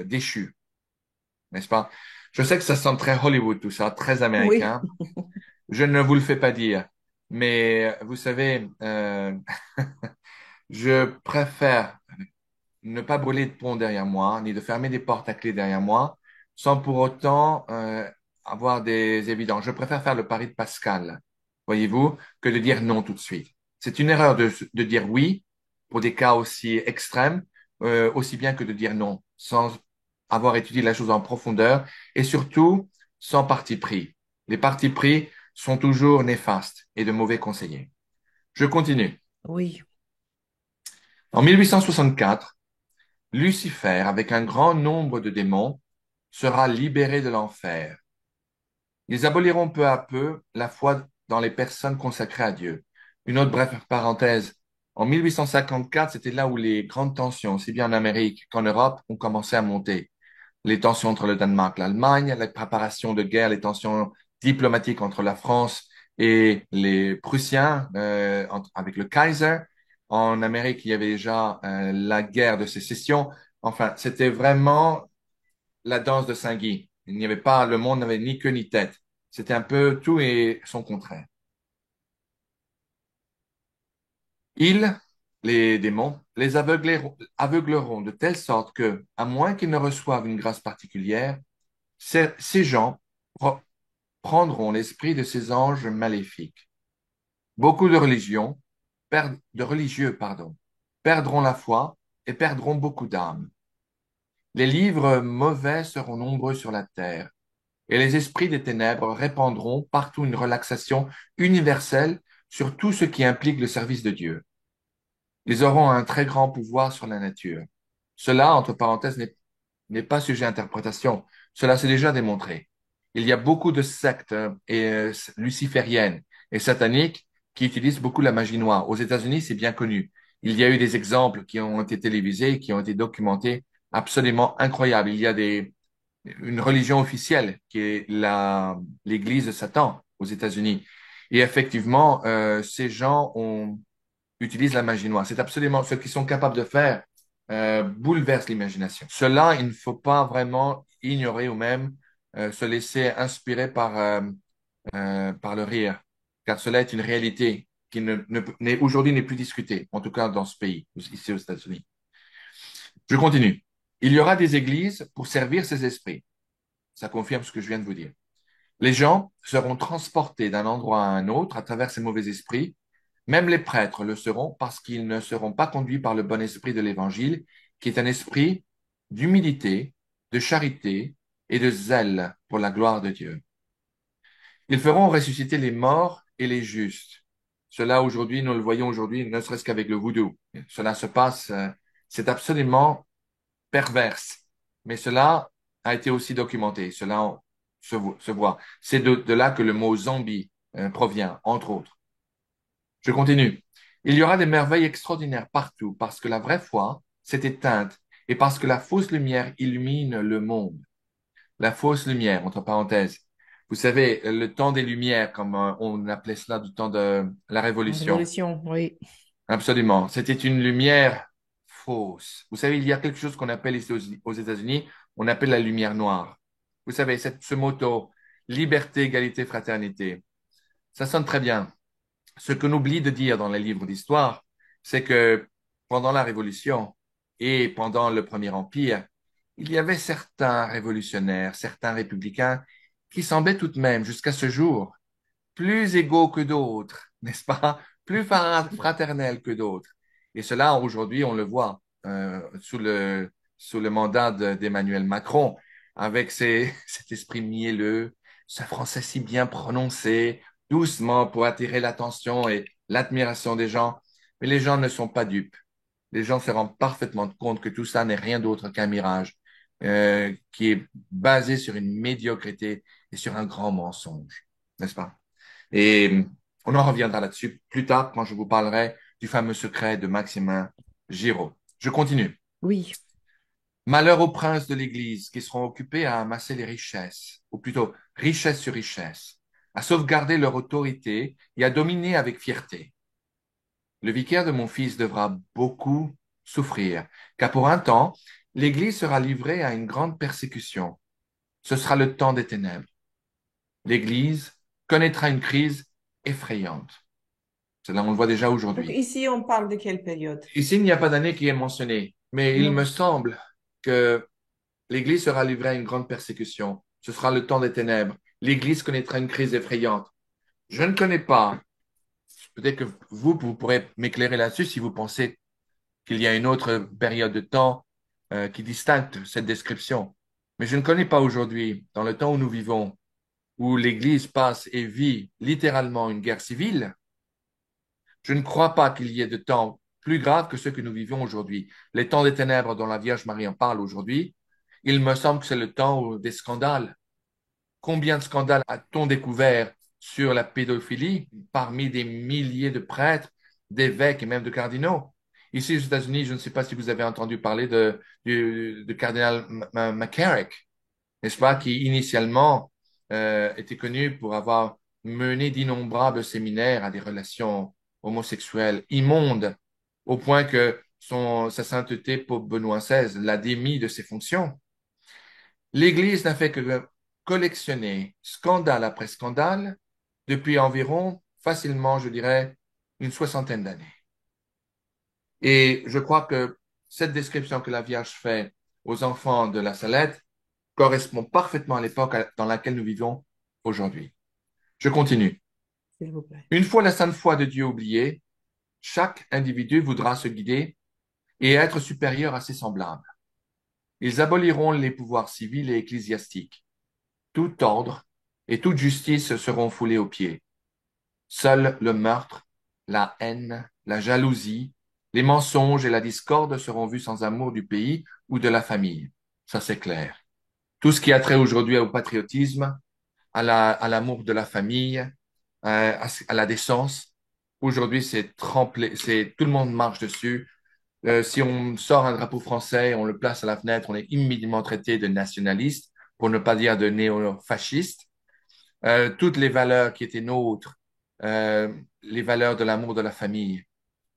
déchus, n'est-ce pas? Je sais que ça sent très Hollywood, tout ça, très Oui. américain. Je ne vous le fais pas dire, mais vous savez, je préfère ne pas brûler de pont derrière moi, ni de fermer des portes à clé derrière moi, sans pour autant avoir des évidences. Je préfère faire le pari de Pascal, voyez-vous, que de dire non tout de suite. C'est une erreur de dire oui pour des cas aussi extrêmes, aussi bien que de dire non, sans avoir étudié la chose en profondeur et surtout sans parti pris. Les partis pris sont toujours néfastes et de mauvais conseillers. Je continue. Oui. En 1864, Lucifer, avec un grand nombre de démons, sera libéré de l'enfer. Ils aboliront peu à peu la foi dans les personnes consacrées à Dieu. Une autre brève parenthèse. En 1854, c'était là où les grandes tensions, aussi bien en Amérique qu'en Europe, ont commencé à monter. Les tensions entre le Danemark et l'Allemagne, les préparations de guerre, les tensions diplomatiques entre la France et les Prussiens, avec le Kaiser. En Amérique, il y avait déjà la guerre de sécession. Enfin, c'était vraiment la danse de Saint-Guy. Il n'y avait pas, le monde n'avait ni queue ni tête. C'était un peu tout et son contraire. Ils, les démons, aveugleront de telle sorte que, à moins qu'ils ne reçoivent une grâce particulière, ces gens prendront l'esprit de ces anges maléfiques. Beaucoup de religieux, perdront la foi et perdront beaucoup d'âmes. Les livres mauvais seront nombreux sur la terre et les esprits des ténèbres répandront partout une relaxation universelle sur tout ce qui implique le service de Dieu. Ils auront un très grand pouvoir sur la nature. Cela, entre parenthèses, n'est pas sujet à interprétation. Cela s'est déjà démontré. Il y a beaucoup de sectes lucifériennes et sataniques qui utilisent beaucoup la magie noire. Aux États-Unis, c'est bien connu. Il y a eu des exemples qui ont été télévisés, qui ont été documentés, absolument incroyables. Il y a une religion officielle qui est l'Église de Satan aux États-Unis. Et effectivement, ces gens utilisent la magie noire. C'est absolument ce qu'ils sont capables de faire. bouleverse l'imagination. Cela, il ne faut pas vraiment ignorer ou même se laisser inspirer par le rire, car cela est une réalité qui aujourd'hui n'est plus discutée, en tout cas dans ce pays, ici aux États-Unis. Je continue. Il y aura des églises pour servir ces esprits. Ça confirme ce que je viens de vous dire. Les gens seront transportés d'un endroit à un autre à travers ces mauvais esprits. Même les prêtres le seront parce qu'ils ne seront pas conduits par le bon esprit de l'Évangile, qui est un esprit d'humilité, de charité et de zèle pour la gloire de Dieu. Ils feront ressusciter les morts et les justes. Cela aujourd'hui, nous le voyons aujourd'hui, ne serait-ce qu'avec le voodoo. Cela se passe, c'est absolument perverse. Mais cela a été aussi documenté. Cela se voit. C'est de là que le mot zombie provient, entre autres. Je continue. Il y aura des merveilles extraordinaires partout parce que la vraie foi s'est éteinte et parce que la fausse lumière illumine le monde. La fausse lumière, entre parenthèses. Vous savez, le temps des Lumières, comme on appelait cela du temps de la La Révolution. révolution, oui. Absolument. C'était une lumière fausse. Vous savez, il y a quelque chose qu'on appelle ici aux États-Unis, on appelle la lumière noire. Vous savez, ce motto, liberté, égalité, fraternité, ça sonne très bien. Ce qu'on oublie de dire dans les livres d'histoire, c'est que pendant la Révolution et pendant le Premier Empire, il y avait certains révolutionnaires, certains républicains qui semblaient tout de même, jusqu'à ce jour, plus égaux que d'autres, n'est-ce pas? Plus fraternels que d'autres. Et cela, aujourd'hui, on le voit sous le mandat d'Emmanuel Macron, avec cet esprit mielleux, ce français si bien prononcé, doucement pour attirer l'attention et l'admiration des gens. Mais les gens ne sont pas dupes. Les gens se rendent parfaitement compte que tout ça n'est rien d'autre qu'un mirage qui est basé sur une médiocrité et sur un grand mensonge, n'est-ce pas? Et on en reviendra là-dessus plus tard quand je vous parlerai du fameux secret de Maximin Giraud. Je continue. Oui. Malheur aux princes de l'Église qui seront occupés à amasser les richesses, ou plutôt richesse sur richesse, à sauvegarder leur autorité et à dominer avec fierté. Le vicaire de mon fils devra beaucoup souffrir, car pour un temps, l'Église sera livrée à une grande persécution. Ce sera le temps des ténèbres. L'Église connaîtra une crise effrayante. Cela, on le voit déjà Donc aujourd'hui. ici, on parle de quelle période? Ici, il n'y a pas d'année qui est mentionnée, mais il me Non. semble que l'Église sera livrée à une grande persécution. Ce sera le temps des ténèbres. L'Église connaîtra une crise effrayante. Je ne connais pas. Peut-être que vous pourrez m'éclairer là-dessus si vous pensez qu'il y a une autre période de temps qui distingue cette description. Mais je ne connais pas aujourd'hui, dans le temps où nous vivons, où l'Église passe et vit littéralement une guerre civile. Je ne crois pas qu'il y ait de temps plus graves que ceux que nous vivons aujourd'hui. Les temps des ténèbres dont la Vierge Marie en parle aujourd'hui, il me semble que c'est le temps des scandales. Combien de scandales a-t-on découvert sur la pédophilie parmi des milliers de prêtres, d'évêques et même de cardinaux? Ici aux États-Unis, je ne sais pas si vous avez entendu parler de cardinal McCarrick, n'est-ce pas, qui initialement était connu pour avoir mené d'innombrables séminaires à des relations homosexuelles immondes, au point que sa sainteté, Pope Benoît XVI, l'a démis de ses fonctions. L'Église n'a fait que collectionner scandale après scandale depuis environ, facilement, je dirais, une soixantaine d'années. Et je crois que cette description que la Vierge fait aux enfants de la Salette correspond parfaitement à l'époque dans laquelle nous vivons aujourd'hui. Je continue. S'il vous plaît. Une fois la sainte foi de Dieu oubliée, chaque individu voudra se guider et être supérieur à ses semblables. Ils aboliront les pouvoirs civils et ecclésiastiques. Tout ordre et toute justice seront foulés aux pieds. Seul le meurtre, la haine, la jalousie, les mensonges et la discorde seront vus sans amour du pays ou de la famille. Ça, c'est clair. Tout ce qui a trait aujourd'hui au patriotisme, à l'amour de la famille, à la décence. Aujourd'hui, c'est tremplé, tout le monde marche dessus. Si on sort un drapeau français, on le place à la fenêtre, on est immédiatement traité de nationaliste, pour ne pas dire de néo-fasciste. Toutes les valeurs qui étaient nôtres, les valeurs de l'amour de la famille,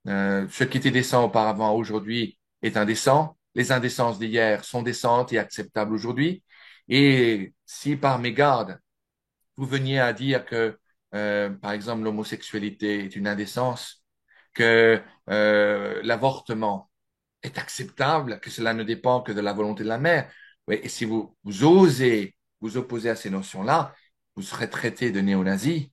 ce qui était décent auparavant, aujourd'hui, est indécent. Les indécences d'hier sont décentes et acceptables aujourd'hui. Et si par mégarde, vous veniez à dire que, par exemple, l'homosexualité est une indécence, que l'avortement est acceptable, que cela ne dépend que de la volonté de la mère. Oui, et si vous osez vous opposer à ces notions-là, vous serez traité de néo-nazi,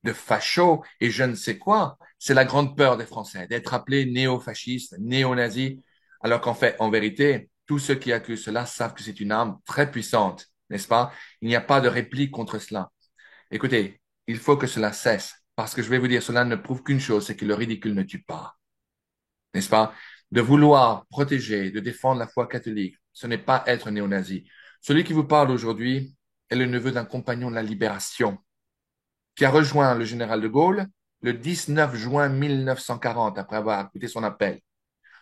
de facho et je ne sais quoi. C'est la grande peur des Français, d'être appelés néo-fascistes, néo-nazis, alors qu'en fait, en vérité, tous ceux qui accusent cela savent que c'est une arme très puissante, n'est-ce pas? Il n'y a pas de réplique contre cela. Écoutez, il faut que cela cesse, parce que je vais vous dire, cela ne prouve qu'une chose, c'est que le ridicule ne tue pas, n'est-ce pas? De vouloir protéger, de défendre la foi catholique, ce n'est pas être néo-nazi. Celui qui vous parle aujourd'hui est le neveu d'un compagnon de la Libération qui a rejoint le général de Gaulle le 19 juin 1940 après avoir écouté son appel.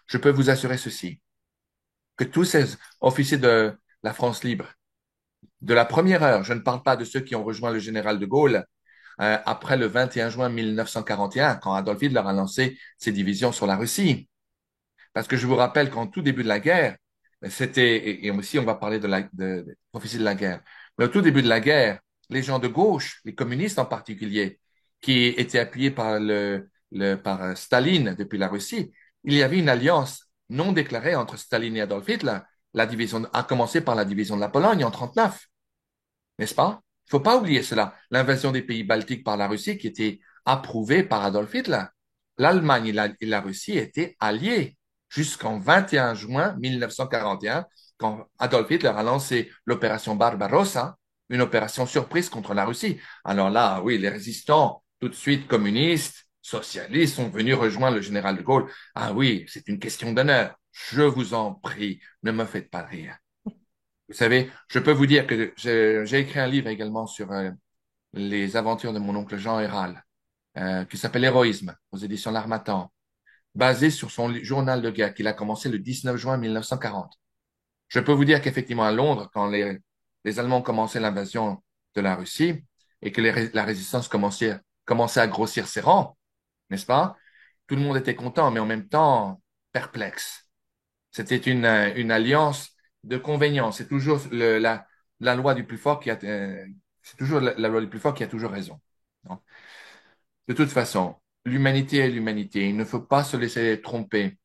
Je peux vous assurer ceci, que tous ces officiers de la France libre, de la première heure, je ne parle pas de ceux qui ont rejoint le général de Gaulle après le 21 juin 1941, quand Adolf Hitler a lancé ses divisions sur la Russie. Parce que je vous rappelle qu'en tout début de la guerre, c'était, et aussi on va parler de prophétie de la guerre, mais au tout début de la guerre, les gens de gauche, les communistes en particulier, qui étaient appuyés par par Staline depuis la Russie, il y avait une alliance non déclarée entre Staline et Adolf Hitler. La division a commencé par la division de la Pologne en 39, n'est-ce pas? Il faut pas oublier cela. L'invasion des pays baltiques par la Russie qui était approuvée par Adolf Hitler. L'Allemagne et la Russie étaient alliés jusqu'en 21 juin 1941, quand Adolf Hitler a lancé l'opération Barbarossa, une opération surprise contre la Russie. Alors là, oui, les résistants, tout de suite communistes, socialistes, sont venus rejoindre le général de Gaulle. Ah oui, c'est une question d'honneur. Je vous en prie, ne me faites pas rire. Vous savez, je peux vous dire que j'ai écrit un livre également sur les aventures de mon oncle Jean Hérald, qui s'appelle Héroïsme, aux éditions L'Harmattan, basé sur son journal de guerre qu'il a commencé le 19 juin 1940. Je peux vous dire qu'effectivement, à Londres, quand les Allemands commençaient l'invasion de la Russie et que la résistance commençait à grossir ses rangs, n'est-ce pas? Tout le monde était content, mais en même temps perplexe. C'était une alliance de convénience. C'est toujours la loi du plus fort c'est toujours la loi du plus fort qui a toujours raison. Non. De toute façon, l'humanité est l'humanité. Il ne faut pas se laisser tromper.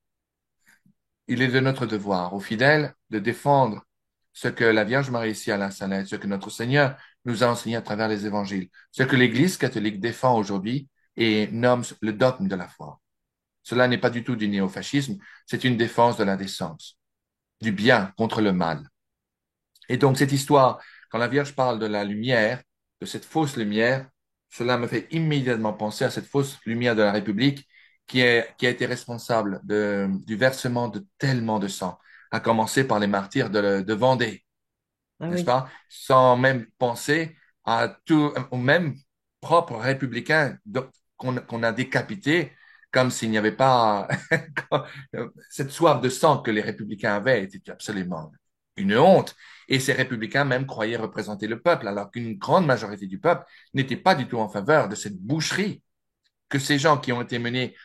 Il est de notre devoir, aux fidèles, de défendre ce que la Vierge Marie ici à la Salette, ce que notre Seigneur nous a enseigné à travers les évangiles, ce que l'Église catholique défend aujourd'hui et nomme le dogme de la foi. Cela n'est pas du tout du néofascisme, c'est une défense de la décence, du bien contre le mal. Et donc, cette histoire, quand la Vierge parle de la lumière, de cette fausse lumière, cela me fait immédiatement penser à cette fausse lumière de la République qui a été responsable du versement de tellement de sang, à commencer par les martyrs de Vendée, Ah n'est-ce oui. pas? Sans même penser aux mêmes propres républicains qu'on a décapités, comme s'il n'y avait pas cette soif de sang que les républicains avaient était absolument une honte. Et ces républicains même croyaient représenter le peuple, alors qu'une grande majorité du peuple n'était pas du tout en faveur de cette boucherie que ces gens qui ont été menés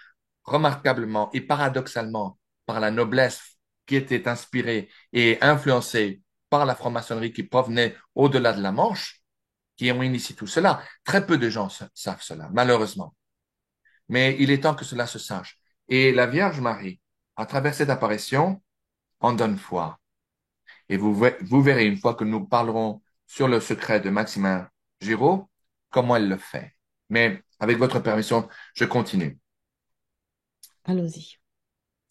remarquablement et paradoxalement par la noblesse qui était inspirée et influencée par la franc-maçonnerie qui provenait au-delà de la Manche, qui ont initié tout cela. Très peu de gens savent cela, malheureusement. Mais il est temps que cela se sache. Et la Vierge Marie, à travers cette apparition, en donne foi. Et vous verrez une fois que nous parlerons sur le secret de Maximin Giraud, comment elle le fait. Mais avec votre permission, je continue. Allons-y.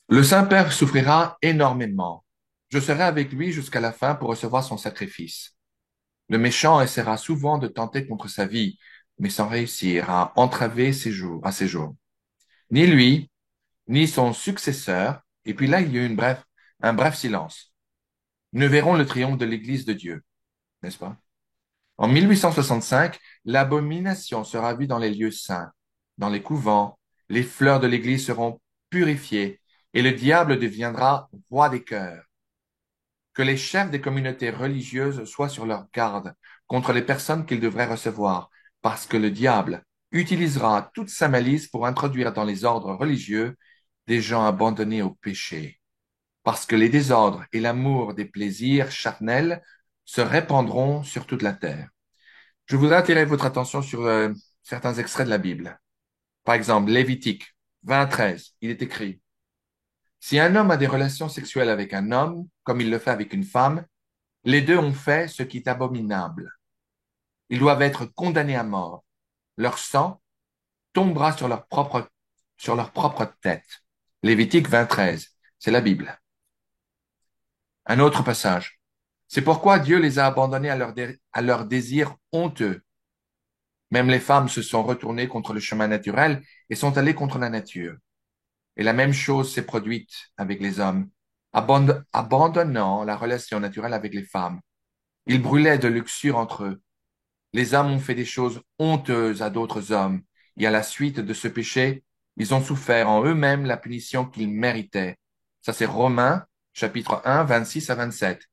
Le Saint-Père souffrira énormément. Je serai avec lui jusqu'à la fin pour recevoir son sacrifice. Le méchant essaiera souvent de tenter contre sa vie, mais sans réussir à entraver à ses jours. Ni lui, ni son successeur, et puis là, il y a eu un bref silence, ne verront le triomphe de l'Église de Dieu, n'est-ce pas? En 1865, l'abomination sera vue dans les lieux saints, dans les couvents, les fleurs de l'Église seront purifiées, et le diable deviendra roi des cœurs. Que les chefs des communautés religieuses soient sur leur garde contre les personnes qu'ils devraient recevoir, parce que le diable utilisera toute sa malice pour introduire dans les ordres religieux des gens abandonnés au péché. parce que les désordres et l'amour des plaisirs charnels se répandront sur toute la terre. Je voudrais attirer votre attention sur certains extraits de la Bible. Par exemple, Lévitique 20:13, il est écrit, si un homme a des relations sexuelles avec un homme, comme il le fait avec une femme, les deux ont fait ce qui est abominable. Ils doivent être condamnés à mort. Leur sang tombera sur leur propre tête. Lévitique 20:13, c'est la Bible. Un autre passage. C'est pourquoi Dieu les a abandonnés à leur désir honteux. Même les femmes se sont retournées contre le chemin naturel et sont allées contre la nature. Et la même chose s'est produite avec les hommes, abandonnant la relation naturelle avec les femmes. Ils brûlaient de luxure entre eux. Les hommes ont fait des choses honteuses à d'autres hommes, et à la suite de ce péché, ils ont souffert en eux-mêmes la punition qu'ils méritaient. Ça, c'est Romains, chapitre 1, 26 à 27.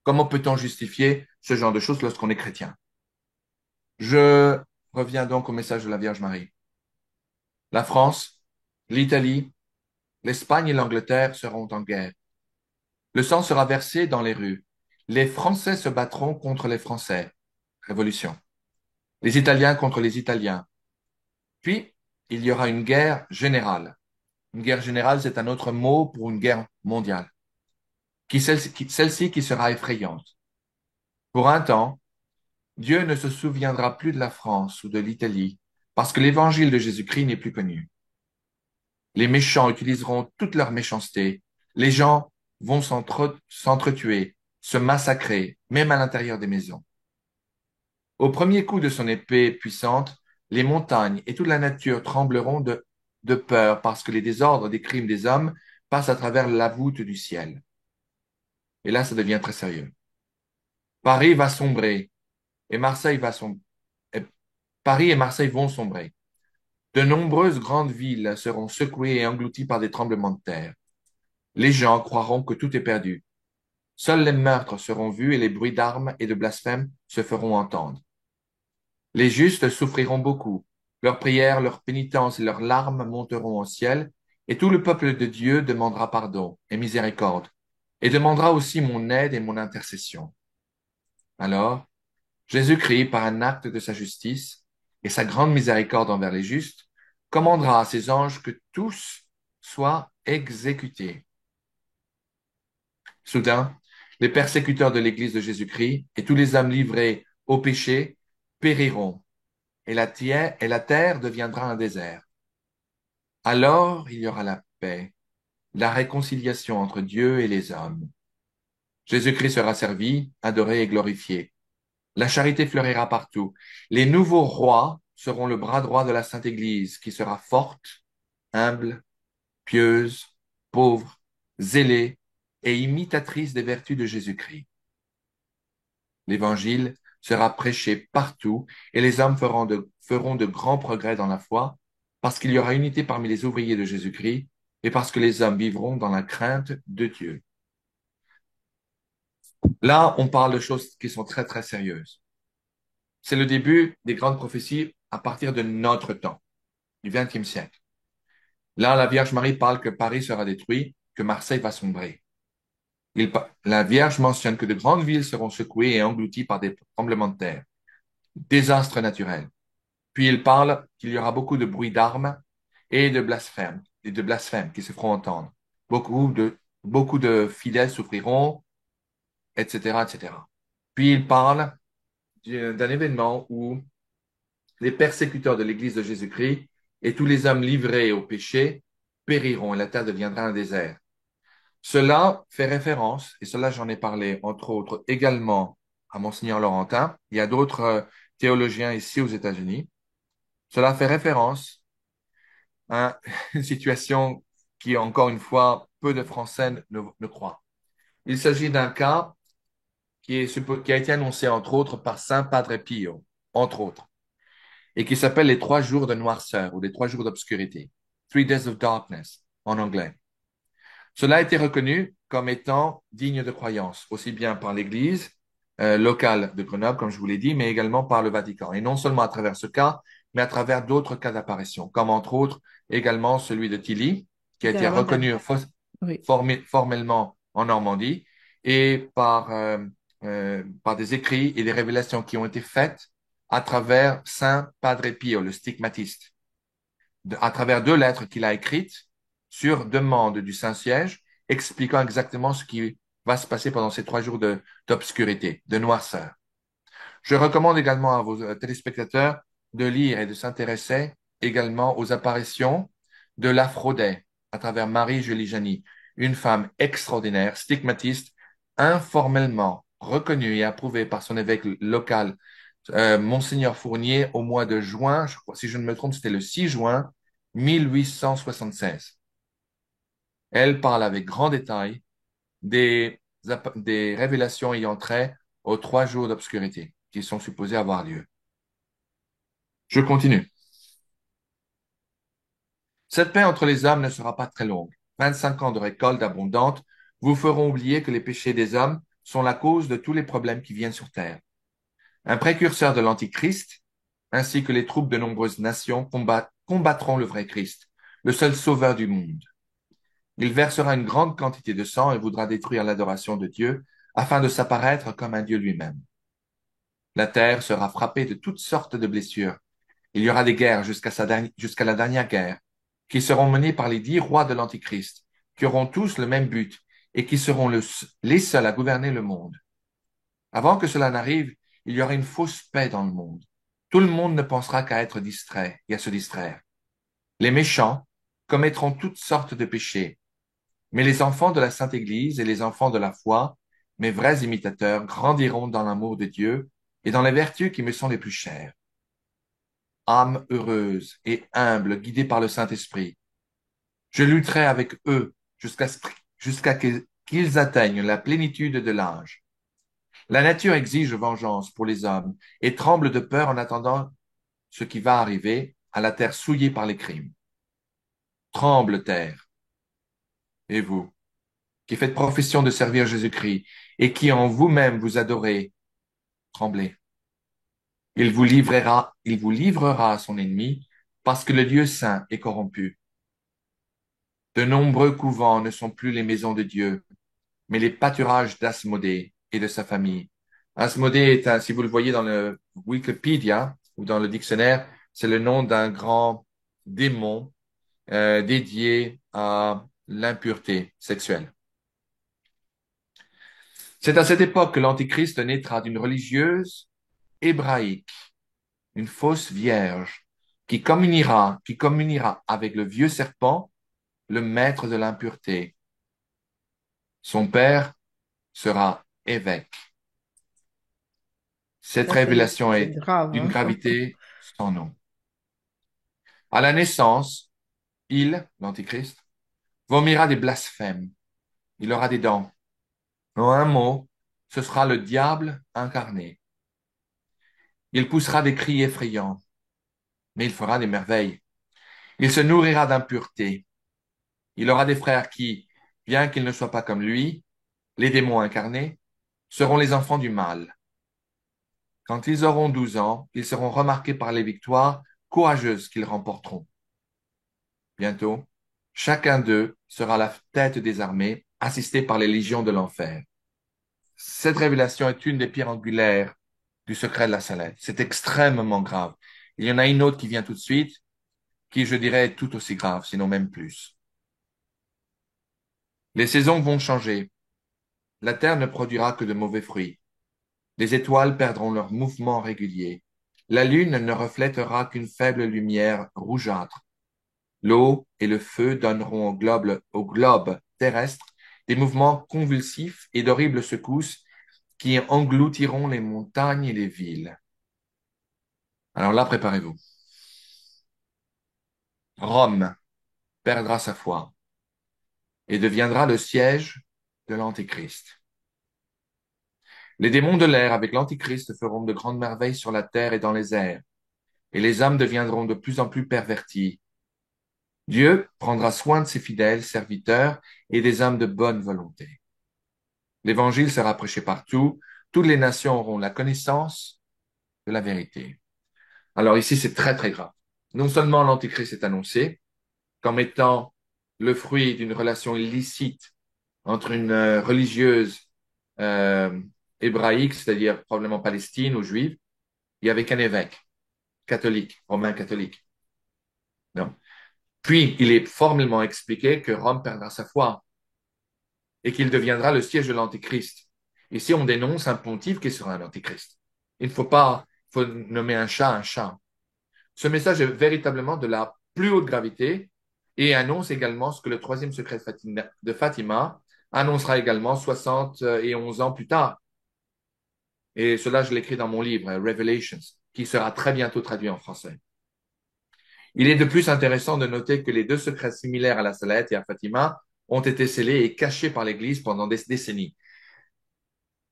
Comment peut-on justifier ce genre de choses lorsqu'on est chrétien? Je reviens donc au message de la Vierge Marie. La France, l'Italie, l'Espagne et l'Angleterre seront en guerre. Le sang sera versé dans les rues. Les Français se battront contre les Français. Révolution. Les Italiens contre les Italiens. Puis, il y aura une guerre générale. Une guerre générale, c'est un autre mot pour une guerre mondiale. Celle-ci qui sera effrayante. Pour un temps, Dieu ne se souviendra plus de la France ou de l'Italie parce que l'évangile de Jésus-Christ n'est plus connu. Les méchants utiliseront toute leur méchanceté. Les gens vont s'entretuer, se massacrer, même à l'intérieur des maisons. Au premier coup de son épée puissante, les montagnes et toute la nature trembleront de peur parce que les désordres des crimes des hommes passent à travers la voûte du ciel. Et là, ça devient très sérieux. Paris va sombrer et Paris et Marseille vont sombrer. De nombreuses grandes villes seront secouées et englouties par des tremblements de terre. Les gens croiront que tout est perdu. Seuls les meurtres seront vus et les bruits d'armes et de blasphèmes se feront entendre. Les justes souffriront beaucoup. Leurs prières, leurs pénitences et leurs larmes monteront au ciel, et tout le peuple de Dieu demandera pardon et miséricorde, et demandera aussi mon aide et mon intercession. Alors, Jésus-Christ, par un acte de sa justice et sa grande miséricorde envers les justes, commandera à ses anges que tous soient exécutés. Soudain, les persécuteurs de l'Église de Jésus-Christ et tous les hommes livrés au péché périront, et la terre deviendra un désert. Alors il y aura la paix, la réconciliation entre Dieu et les hommes. Jésus-Christ sera servi, adoré et glorifié. La charité fleurira partout. Les nouveaux rois seront le bras droit de la Sainte Église, qui sera forte, humble, pieuse, pauvre, zélée et imitatrice des vertus de Jésus-Christ. L'Évangile sera prêché partout et les hommes feront de grands progrès dans la foi parce qu'il y aura unité parmi les ouvriers de Jésus-Christ et parce que les hommes vivront dans la crainte de Dieu. Là, on parle de choses qui sont très, très sérieuses. C'est le début des grandes prophéties à partir de notre temps, du XXe siècle. Là, la Vierge Marie parle que Paris sera détruit, que Marseille va sombrer. La Vierge mentionne que de grandes villes seront secouées et englouties par des tremblements de terre, désastres naturels. Puis il parle qu'il y aura beaucoup de bruit d'armes et de blasphèmes qui se feront entendre. Beaucoup de fidèles souffriront, etc., etc. Puis il parle d'un événement où les persécuteurs de l'Église de Jésus-Christ et tous les hommes livrés au péché périront et la terre deviendra un désert. Cela fait référence, et cela j'en ai parlé entre autres également à Monseigneur Laurentin, il y a d'autres théologiens ici aux États-Unis, cela fait référence à une situation qui, encore une fois, peu de Français ne croient. Il s'agit d'un cas qui a été annoncé entre autres par Saint Padre Pio, entre autres, et qui s'appelle les 3 jours de noirceur ou les 3 jours d'obscurité, 3 Days of Darkness en anglais. Cela a été reconnu comme étant digne de croyance, aussi bien par l'Église locale de Grenoble, comme je vous l'ai dit, mais également par le Vatican. Et non seulement à travers ce cas, mais à travers d'autres cas d'apparition, comme entre autres également celui de Tilly, qui a De été Rodin. reconnu Oui. formellement en Normandie et par des écrits et des révélations qui ont été faites à travers Saint Padre Pio, le stigmatiste, à travers deux lettres qu'il a écrites sur demande du Saint-Siège, expliquant exactement ce qui va se passer pendant ces 3 jours d'obscurité, de noirceur. Je recommande également à vos téléspectateurs de lire et de s'intéresser également aux apparitions de l'Aphrodite à travers Marie-Julie Janis, une femme extraordinaire, stigmatiste, informellement reconnue et approuvée par son évêque local, Monseigneur Fournier, au mois de juin, je crois, si je ne me trompe, c'était le 6 juin 1876. Elle parle avec grand détail des révélations ayant trait aux 3 jours d'obscurité qui sont supposés avoir lieu. Je continue. Cette paix entre les hommes ne sera pas très longue. 25 ans de récolte abondante vous feront oublier que les péchés des hommes sont la cause de tous les problèmes qui viennent sur terre. Un précurseur de l'Antichrist, ainsi que les troupes de nombreuses nations combattront le vrai Christ, le seul sauveur du monde. Il versera une grande quantité de sang et voudra détruire l'adoration de Dieu afin de s'apparaître comme un Dieu lui-même. La terre sera frappée de toutes sortes de blessures. Il y aura des guerres jusqu'à la dernière guerre, qui seront menées par les 10 rois de l'Antichrist, qui auront tous le même but et qui seront les seuls à gouverner le monde. Avant que cela n'arrive, il y aura une fausse paix dans le monde. Tout le monde ne pensera qu'à être distrait et à se distraire. Les méchants commettront toutes sortes de péchés, mais les enfants de la Sainte Église et les enfants de la foi, mes vrais imitateurs, grandiront dans l'amour de Dieu et dans les vertus qui me sont les plus chères. Âme heureuse et humble, guidée par le Saint-Esprit, je lutterai avec eux jusqu'à qu'ils atteignent la plénitude de l'âge. La nature exige vengeance pour les hommes et tremble de peur en attendant ce qui va arriver à la terre souillée par les crimes. Tremble, terre. Et vous, qui faites profession de servir Jésus-Christ et qui en vous-même vous adorez, tremblez. Il vous livrera à son ennemi parce que le Dieu saint est corrompu. De nombreux couvents ne sont plus les maisons de Dieu, mais les pâturages d'Asmodée et de sa famille. Asmodée si vous le voyez dans le Wikipédia ou dans le dictionnaire, c'est le nom d'un grand démon dédié à l'impureté sexuelle. C'est à cette époque que l'Antichrist naîtra d'une religieuse hébraïque, une fausse vierge, qui communiera avec le vieux serpent, le maître de l'impureté. Son père sera évêque. Cette Ça, révélation c'est est grave, d'une hein. gravité sans nom. À la naissance, l'Antichrist, vomira des blasphèmes. Il aura des dents. En un mot, ce sera le diable incarné. Il poussera des cris effrayants, mais il fera des merveilles. Il se nourrira d'impureté. Il aura des frères qui, bien qu'ils ne soient pas comme lui, les démons incarnés, seront les enfants du mal. Quand ils auront 12 ans, ils seront remarqués par les victoires courageuses qu'ils remporteront. Bientôt, chacun d'eux sera la tête des armées, assisté par les légions de l'enfer. Cette révélation est une des pierres angulaires du secret de la Salette. C'est extrêmement grave. Il y en a une autre qui vient tout de suite, qui, je dirais, est tout aussi grave, sinon même plus. Les saisons vont changer. La terre ne produira que de mauvais fruits. Les étoiles perdront leur mouvement régulier. La lune ne reflètera qu'une faible lumière rougeâtre. L'eau et le feu donneront au globe terrestre des mouvements convulsifs et d'horribles secousses qui engloutiront les montagnes et les villes. Alors là, préparez-vous. Rome perdra sa foi et deviendra le siège de l'Antéchrist. Les démons de l'air avec l'Antichrist feront de grandes merveilles sur la terre et dans les airs, et les hommes deviendront de plus en plus pervertis. Dieu prendra soin de ses fidèles serviteurs et des hommes de bonne volonté. L'évangile sera prêché partout, toutes les nations auront la connaissance de la vérité. Alors ici, c'est très, très grave. Non seulement l'Antichrist est annoncé comme étant le fruit d'une relation illicite entre une religieuse euh, hébraïque, c'est-à-dire probablement palestine ou juive, et avec un évêque catholique, romain catholique. Non. Puis, il est formellement expliqué que Rome perdra sa foi et qu'il deviendra le siège de l'Antéchrist. Ici, on dénonce un pontife qui sera un Antéchrist. Il ne faut pas, il faut nommer un chat un chat. Ce message est véritablement de la plus haute gravité et annonce également ce que le troisième secret de Fatima annoncera également 71 ans plus tard. Et cela, je l'écris dans mon livre, Revelations, qui sera très bientôt traduit en français. Il est de plus intéressant de noter que les deux secrets similaires à la Salette et à Fatima ont été scellés et cachés par l'Église pendant des décennies.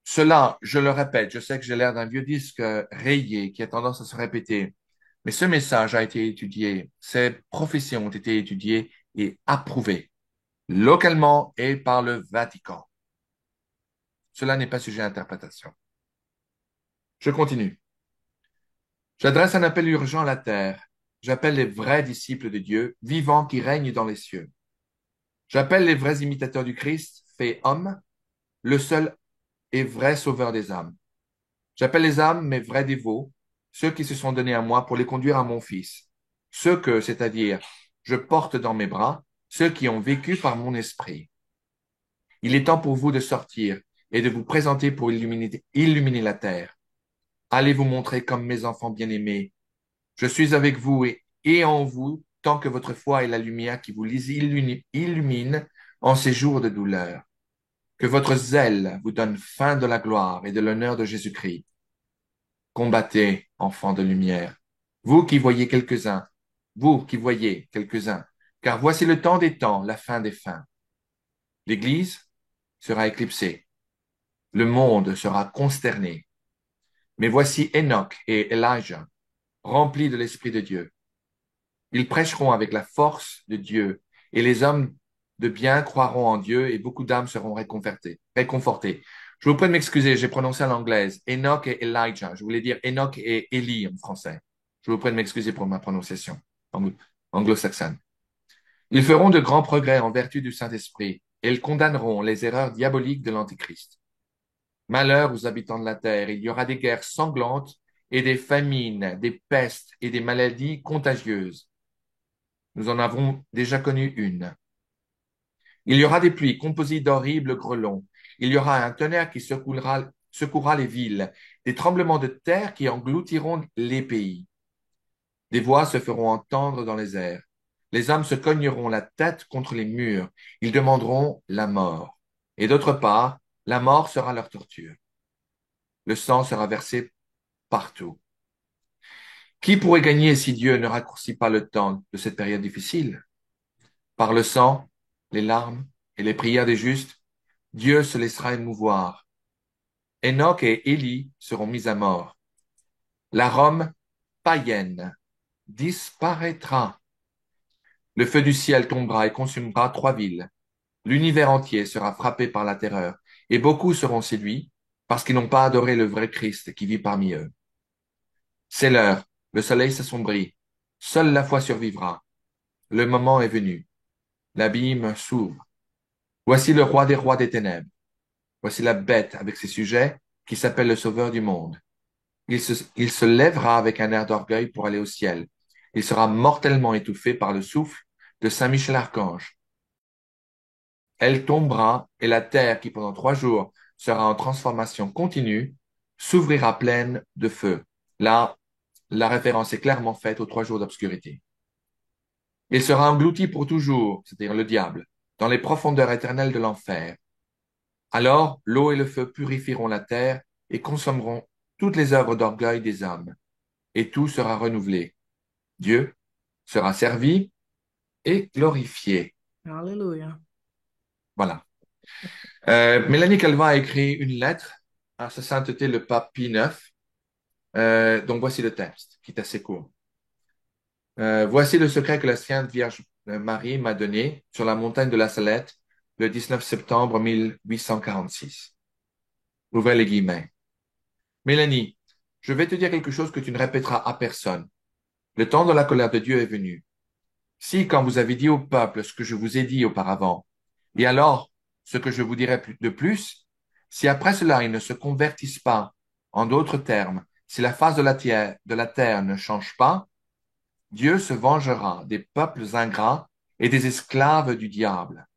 Cela, je le répète, je sais que j'ai l'air d'un vieux disque rayé qui a tendance à se répéter, mais ce message a été étudié, ces prophéties ont été étudiées et approuvées localement et par le Vatican. Cela n'est pas sujet à interprétation. Je continue. J'adresse un appel urgent à la terre. J'appelle les vrais disciples de Dieu, vivants qui règnent dans les cieux. J'appelle les vrais imitateurs du Christ, fait homme, le seul et vrai sauveur des âmes. J'appelle les âmes mes vrais dévots, ceux qui se sont donnés à moi pour les conduire à mon Fils. Ceux que, c'est-à-dire, je porte dans mes bras, ceux qui ont vécu par mon esprit. Il est temps pour vous de sortir et de vous présenter pour illuminer la terre. Allez vous montrer comme mes enfants bien-aimés. Je suis avec vous et en vous, tant que votre foi est la lumière qui vous illumine en ces jours de douleur. Que votre zèle vous donne fin de la gloire et de l'honneur de Jésus-Christ. Combattez, enfants de lumière. Vous qui voyez quelques-uns, vous qui voyez quelques-uns, car voici le temps des temps, la fin des fins. L'Église sera éclipsée, le monde sera consterné. Mais voici Enoch et Elijah, remplis de l'Esprit de Dieu. Ils prêcheront avec la force de Dieu, et les hommes de bien croiront en Dieu, et beaucoup d'âmes seront réconfortées. Je vous prie de m'excuser, j'ai prononcé à l'anglaise Enoch et Elijah. Je voulais dire Enoch et Élie en français. Je vous prie de m'excuser pour ma prononciation anglo-saxonne. Ils feront de grands progrès en vertu du Saint-Esprit, et ils condamneront les erreurs diaboliques de l'Antichrist. Malheur aux habitants de la terre, il y aura des guerres sanglantes et des famines, des pestes et des maladies contagieuses. Nous en avons déjà connu une. Il y aura des pluies composées d'horribles grêlons. Il y aura un tonnerre qui secouera les villes, des tremblements de terre qui engloutiront les pays. Des voix se feront entendre dans les airs. Les hommes se cogneront la tête contre les murs. Ils demanderont la mort. Et d'autre part, la mort sera leur torture. Le sang sera versé partout. Qui pourrait gagner si Dieu ne raccourcit pas le temps de cette période difficile? Par le sang, les larmes et les prières des justes, Dieu se laissera émouvoir. Enoch et Élie seront mis à mort. La Rome païenne disparaîtra. Le feu du ciel tombera et consumera 3 villes. L'univers entier sera frappé par la terreur, et beaucoup seront séduits parce qu'ils n'ont pas adoré le vrai Christ qui vit parmi eux. C'est l'heure, le soleil s'assombrit, seule la foi survivra. Le moment est venu. L'abîme s'ouvre. Voici le roi des rois des ténèbres. Voici la bête avec ses sujets qui s'appelle le sauveur du monde. Il se lèvera avec un air d'orgueil pour aller au ciel. Il sera mortellement étouffé par le souffle de Saint Michel Archange. Elle tombera et la terre qui pendant 3 jours sera en transformation continue s'ouvrira pleine de feu. Là, la référence est clairement faite aux 3 jours d'obscurité. Il sera englouti pour toujours, c'est-à-dire le diable, dans les profondeurs éternelles de l'enfer. Alors l'eau et le feu purifieront la terre et consommeront toutes les œuvres d'orgueil des hommes, et tout sera renouvelé. Dieu sera servi et glorifié. Alléluia. Voilà. Mélanie Calvin a écrit une lettre à sa sainteté le pape Pie IX. Donc voici le texte, qui est assez court. Voici le secret que la Sainte Vierge Marie m'a donné sur la montagne de la Salette le 19 septembre 1846. Ouvrez les guillemets. Mélanie, je vais te dire quelque chose que tu ne répéteras à personne. Le temps de la colère de Dieu est venu. Si, quand vous avez dit au peuple ce que je vous ai dit auparavant, et alors ce que je vous dirai de plus, si après cela ils ne se convertissent pas, en d'autres termes, si la face de la terre ne change pas, Dieu se vengera des peuples ingrats et des esclaves du diable.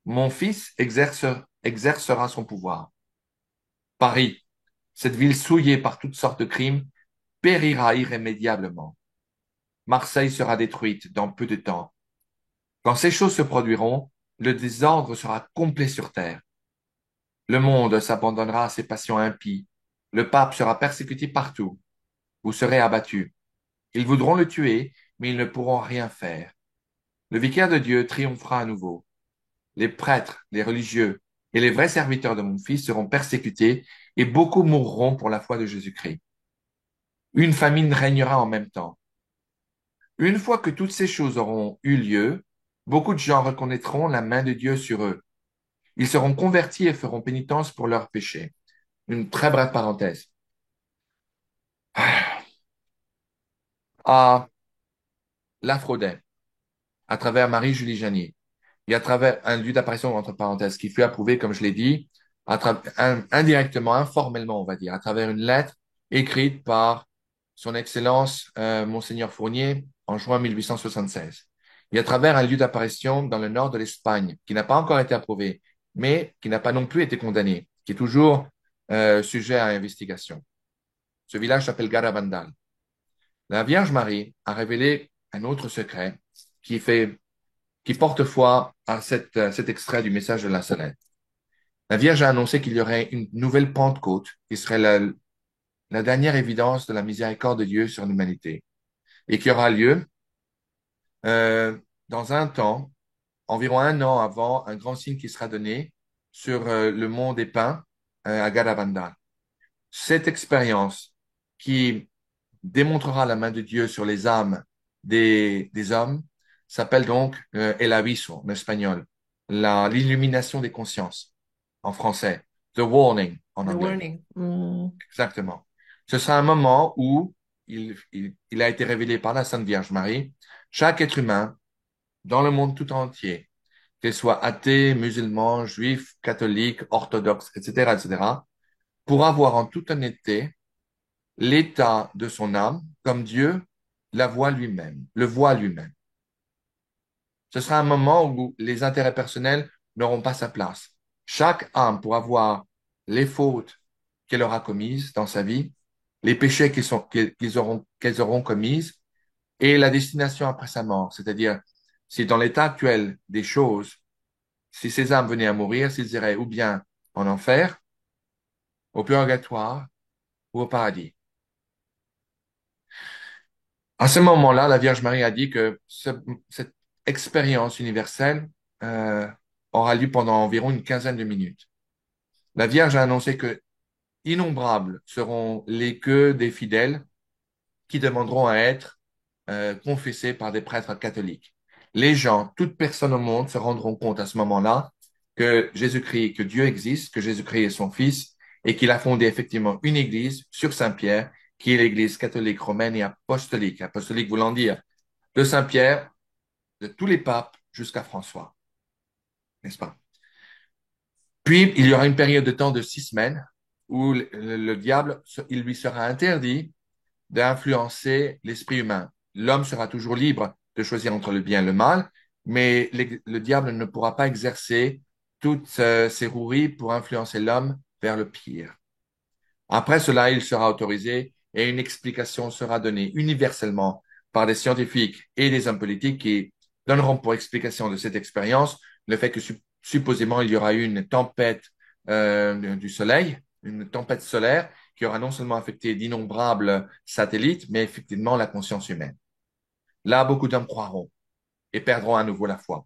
Mon fils exercera son pouvoir. Paris, cette ville souillée par toutes sortes de crimes, périra irrémédiablement. Marseille sera détruite dans peu de temps. Quand ces choses se produiront, le désordre sera complet sur terre. Le monde s'abandonnera à ses passions impies. Le pape sera persécuté partout. Vous serez abattus. Ils voudront le tuer, mais ils ne pourront rien faire. Le vicaire de Dieu triomphera à nouveau. Les prêtres, les religieux et les vrais serviteurs de mon Fils seront persécutés et beaucoup mourront pour la foi de Jésus-Christ. Une famine régnera en même temps. Une fois que toutes ces choses auront eu lieu, beaucoup de gens reconnaîtront la main de Dieu sur eux. Ils seront convertis et feront pénitence pour leurs péchés. Une très brève parenthèse. À l'Aphrodite, à travers Marie-Julie Janier, et à travers un lieu d'apparition, entre parenthèses, qui fut approuvé, comme je l'ai dit, indirectement, informellement, on va dire, à travers une lettre écrite par son Excellence Monseigneur Fournier en juin 1876. Et à travers un lieu d'apparition dans le nord de l'Espagne, qui n'a pas encore été approuvé, mais qui n'a pas non plus été condamné, qui est toujours sujet à investigation. Ce village s'appelle Garabandal. La Vierge Marie a révélé un autre secret qui fait qui porte foi à cet extrait du message de la Salette. La Vierge a annoncé qu'il y aurait une nouvelle Pentecôte qui serait la dernière évidence de la miséricorde de Dieu sur l'humanité et qui aura lieu dans un temps, environ un an avant un grand signe qui sera donné sur le mont des Pins à Garabandal. Cette expérience qui démontrera la main de Dieu sur les âmes des hommes s'appelle donc El Aviso en espagnol, l'illumination des consciences en français, The Warning en The anglais. warning. Exactement. Ce sera un moment où il a été révélé par la Sainte Vierge Marie, chaque être humain dans le monde tout entier, qu'il soit athée, musulman, juif, catholique, orthodoxe, etc., etc., pourra voir en toute honnêteté l'état de son âme comme Dieu la voit lui-même, le voit lui-même. Ce sera un moment où les intérêts personnels n'auront pas sa place. Chaque âme pourra voir les fautes qu'elle aura commises dans sa vie, les péchés qu'elles auront commises et la destination après sa mort. C'est-à-dire, si dans l'état actuel des choses, si ces âmes venaient à mourir, s'ils iraient ou bien en enfer, au purgatoire ou au paradis. À ce moment-là, la Vierge Marie a dit que cette expérience universelle euh, aura lieu pendant environ une quinzaine de minutes. La Vierge a annoncé que innombrables seront les queues des fidèles qui demanderont à être confessés par des prêtres catholiques. Les gens, toute personne au monde se rendront compte à ce moment-là que Jésus-Christ, que Dieu existe, que Jésus-Christ est son Fils et qu'il a fondé effectivement une église sur Saint-Pierre, qui est l'église catholique romaine et apostolique. Apostolique voulant dire de Saint-Pierre, de tous les papes jusqu'à François, n'est-ce pas? Puis, il y aura une période de temps de 6 semaines où le diable, il lui sera interdit d'influencer l'esprit humain. L'homme sera toujours libre de choisir entre le bien et le mal, mais le diable ne pourra pas exercer toutes ses roueries pour influencer l'homme vers le pire. Après cela, il sera autorisé et une explication sera donnée universellement par des scientifiques et des hommes politiques qui donneront pour explication de cette expérience le fait que supposément il y aura eu une tempête du soleil, une tempête solaire qui aura non seulement affecté d'innombrables satellites, mais effectivement la conscience humaine. Là, beaucoup d'hommes croiront et perdront à nouveau la foi.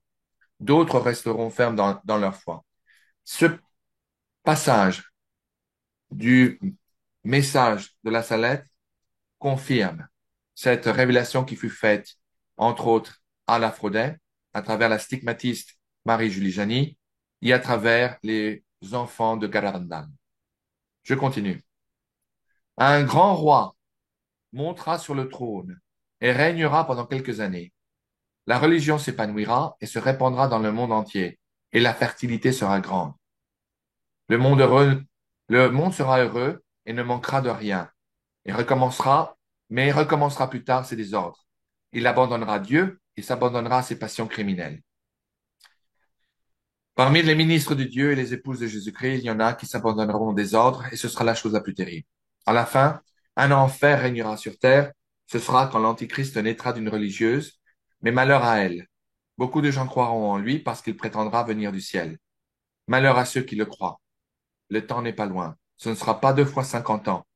D'autres resteront fermes dans leur foi. Ce passage du message de la Salette confirme cette révélation qui fut faite, entre autres, à l'Aphrodite, à travers la stigmatiste Marie-Julie Jani et à travers les enfants de Garabandal. Je continue. Un grand roi montera sur le trône et régnera pendant quelques années. La religion s'épanouira et se répandra dans le monde entier, et la fertilité sera grande. Le monde heureux, le monde sera heureux et ne manquera de rien, et recommencera, mais recommencera plus tard ses désordres. Il abandonnera Dieu et s'abandonnera à ses passions criminelles. Parmi les ministres de Dieu et les épouses de Jésus-Christ, il y en a qui s'abandonneront au désordre et ce sera la chose la plus terrible. À la fin, un enfer régnera sur terre. Ce sera quand l'Antichrist naîtra d'une religieuse, mais malheur à elle. Beaucoup de gens croiront en lui parce qu'il prétendra venir du ciel. Malheur à ceux qui le croient. Le temps n'est pas loin. Ce ne sera pas 2 fois 50 ans.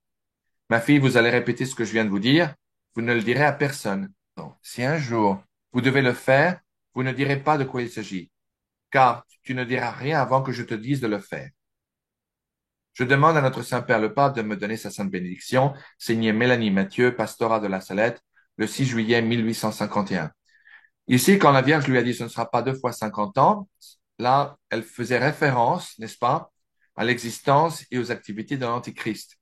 Ma fille, vous allez répéter ce que je viens de vous dire. Vous ne le direz à personne. Non. Si un jour vous devez le faire, vous ne direz pas de quoi il s'agit, car tu ne diras rien avant que je te dise de le faire. Je demande à notre Saint-Père le Pape de me donner sa sainte bénédiction, signée Mélanie Mathieu, pastorat de la Salette, le 6 juillet 1851. Ici, quand la Vierge lui a dit ce ne sera pas 2 fois 50 ans, là, elle faisait référence, n'est-ce pas, à l'existence et aux activités de l'Antichrist.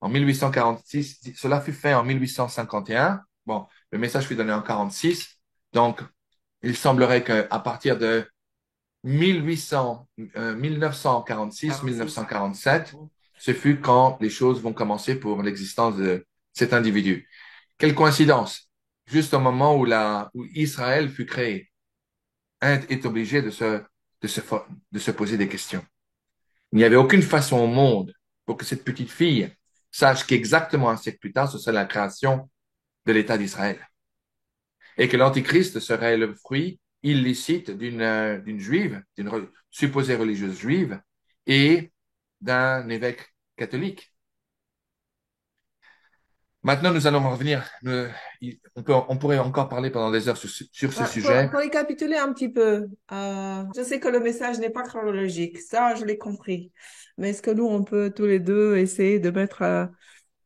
En 1846, cela fut fait en 1851. Bon, le message fut donné en 46. Donc, il semblerait qu'à partir de 1800, 1946, 1947, ce fut quand les choses vont commencer pour l'existence de cet individu. Quelle coïncidence! Juste au moment où Israël fut créé, Inde est obligé de se, de se poser des questions. Il n'y avait aucune façon au monde pour que cette petite fille sache qu'exactement un siècle plus tard, ce serait la création de l'État d'Israël. Et que l'Antichrist serait le fruit illicite d'une juive, supposée religieuse juive, et d'un évêque catholique. Maintenant, nous allons revenir. On pourrait encore parler pendant des heures sur ce Ouais, sujet. pour récapituler un petit peu, je sais que le message n'est pas chronologique, ça je l'ai compris. Mais est-ce que nous, on peut tous les deux essayer de mettre un certain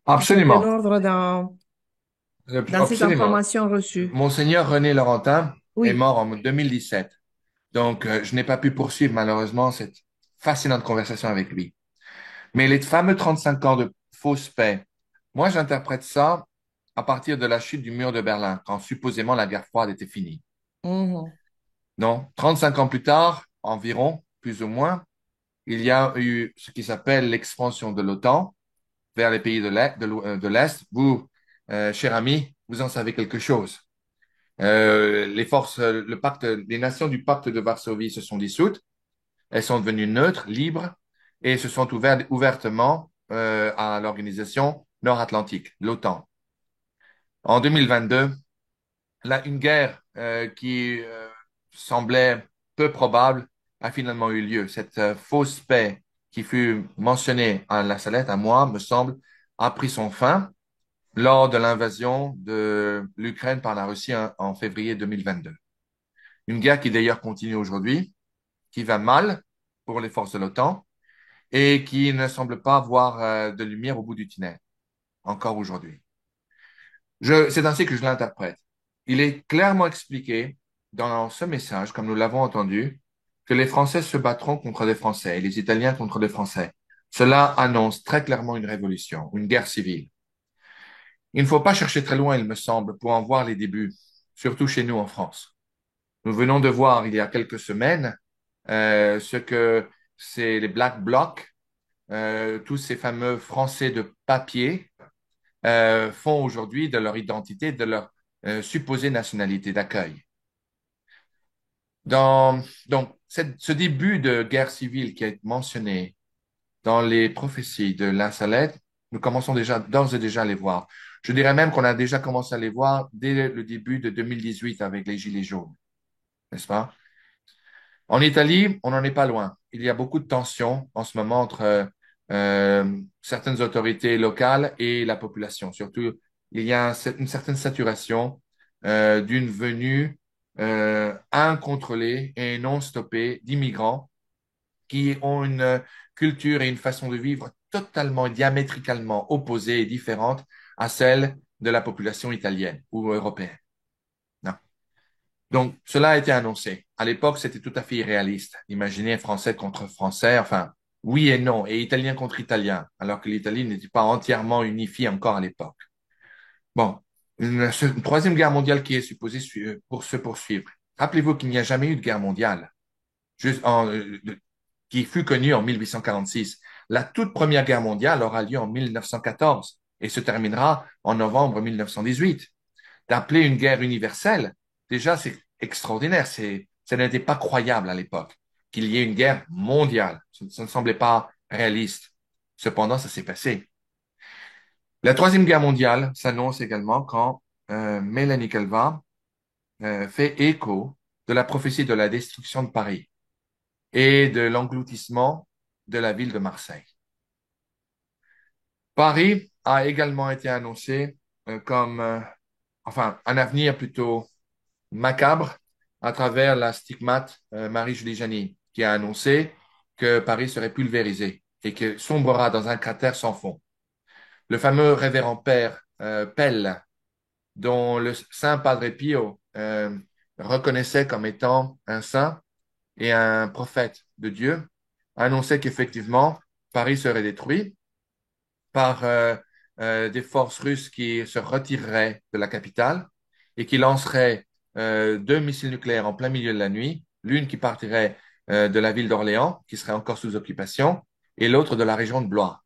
Absolument. ordre dans ces Absolument. informations reçues? Monseigneur René Laurentin est Oui. mort en 2017. Donc, je n'ai pas pu poursuivre malheureusement cette fascinante conversation avec lui. Mais les fameux 35 ans de fausse paix, moi j'interprète ça à partir de la chute du mur de Berlin, quand supposément la guerre froide était finie. Mhm. Non, 35 ans plus tard, environ, plus ou moins, il y a eu ce qui s'appelle l'expansion de l'OTAN vers les pays de l'Est. Vous, cher ami, vous en savez quelque chose. Les forces, le pacte, les nations du pacte de Varsovie se sont dissoutes. Elles sont devenues neutres, libres, et se sont ouvertes ouvertement à l'organisation nord-atlantique, l'OTAN. En 2022, là, une guerre qui semblait peu probable a finalement eu lieu. Cette fausse paix qui fut mentionnée à la Salette, à moi, me semble, a pris son fin lors de l'invasion de l'Ukraine par la Russie en février 2022. Une guerre qui d'ailleurs continue aujourd'hui, qui va mal pour les forces de l'OTAN et qui ne semble pas voir de lumière au bout du tunnel, encore aujourd'hui. C'est ainsi que je l'interprète. Il est clairement expliqué dans ce message, comme nous l'avons entendu, que les Français se battront contre les Français et les Italiens contre les Français. Cela annonce très clairement une révolution, une guerre civile. Il ne faut pas chercher très loin, il me semble, pour en voir les débuts, surtout chez nous en France. Nous venons de voir il y a quelques semaines ce que c'est les Black Blocs, tous ces fameux Français de papier font aujourd'hui de leur identité, de leur supposée nationalité d'accueil. Donc, ce début de guerre civile qui est mentionné dans les prophéties de la Salette, nous commençons déjà, d'ores et déjà à les voir. Je dirais même qu'on a déjà commencé à les voir dès le début de 2018 avec les Gilets jaunes, n'est-ce pas? En Italie, on n'en est pas loin. Il y a beaucoup de tensions en ce moment entre certaines autorités locales et la population. Surtout, il y a une certaine saturation d'une venue incontrôlée et non stoppée d'immigrants qui ont une culture et une façon de vivre totalement diamétralement opposées et différentes à celle de la population italienne ou européenne. Non. Donc, cela a été annoncé. À l'époque, c'était tout à fait irréaliste. Imaginez Français contre Français, enfin, oui et non, et Italien contre Italien, alors que l'Italie n'était pas entièrement unifiée encore à l'époque. Bon, Une troisième guerre mondiale qui est supposée pour se poursuivre. Rappelez-vous qu'il n'y a jamais eu de guerre mondiale, juste qui fut connue en 1846. La toute première guerre mondiale aura lieu en 1914 et se terminera en novembre 1918. D'appeler une guerre universelle, déjà, c'est extraordinaire. Ça n'était pas croyable à l'époque qu'il y ait une guerre mondiale. Ça ne semblait pas réaliste. Cependant, ça s'est passé. La Troisième Guerre mondiale s'annonce également quand Mélanie Calva fait écho de la prophétie de la destruction de Paris et de l'engloutissement de la ville de Marseille. Paris a également été annoncé comme, enfin, un avenir plutôt macabre à travers la stigmate Marie-Julie Janin, qui a annoncé que Paris serait pulvérisé et que sombrera dans un cratère sans fond. Le fameux révérend père Pell, dont le saint Padre Pio reconnaissait comme étant un saint et un prophète de Dieu, annonçait qu'effectivement, Paris serait détruit par des forces russes qui se retireraient de la capitale et qui lanceraient deux missiles nucléaires en plein milieu de la nuit, l'une qui partirait de la ville d'Orléans, qui serait encore sous occupation, et l'autre de la région de Blois.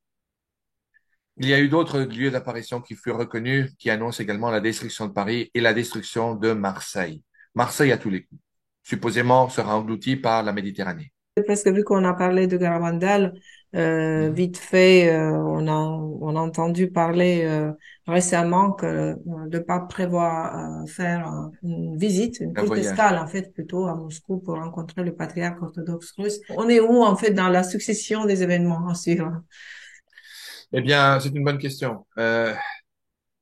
Il y a eu d'autres lieux d'apparition qui furent reconnus, qui annoncent également la destruction de Paris et la destruction de Marseille. Marseille à tous les coups, supposément sera engloutie par la Méditerranée. Parce que vu qu'on a parlé de Garabandal, Mhm. vite fait, on a entendu parler récemment que le pape prévoit faire une visite, une Un courte voyage. escale en fait plutôt à Moscou pour rencontrer le patriarche orthodoxe russe. On est où en fait dans la succession des événements à suivre? Eh bien, c'est une bonne question.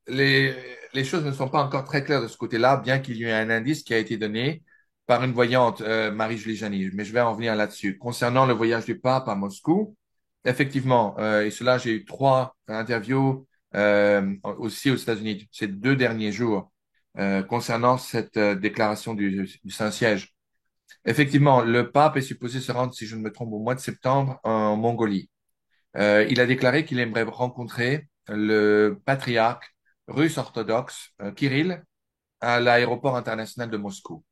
Les, les choses ne sont pas encore très claires de ce côté-là, bien qu'il y ait un indice qui a été donné par une voyante, Marie-Julie Janin. Mais je vais en venir là-dessus. Concernant le voyage du pape à Moscou, effectivement, et cela, j'ai eu trois interviews aussi aux États-Unis ces 2 derniers jours concernant cette déclaration du Saint-Siège. Effectivement, le pape est supposé se rendre, si je ne me trompe, au mois de septembre en Mongolie. Il a déclaré qu'il aimerait rencontrer le patriarche russe orthodoxe Kirill à l'aéroport international de Moscou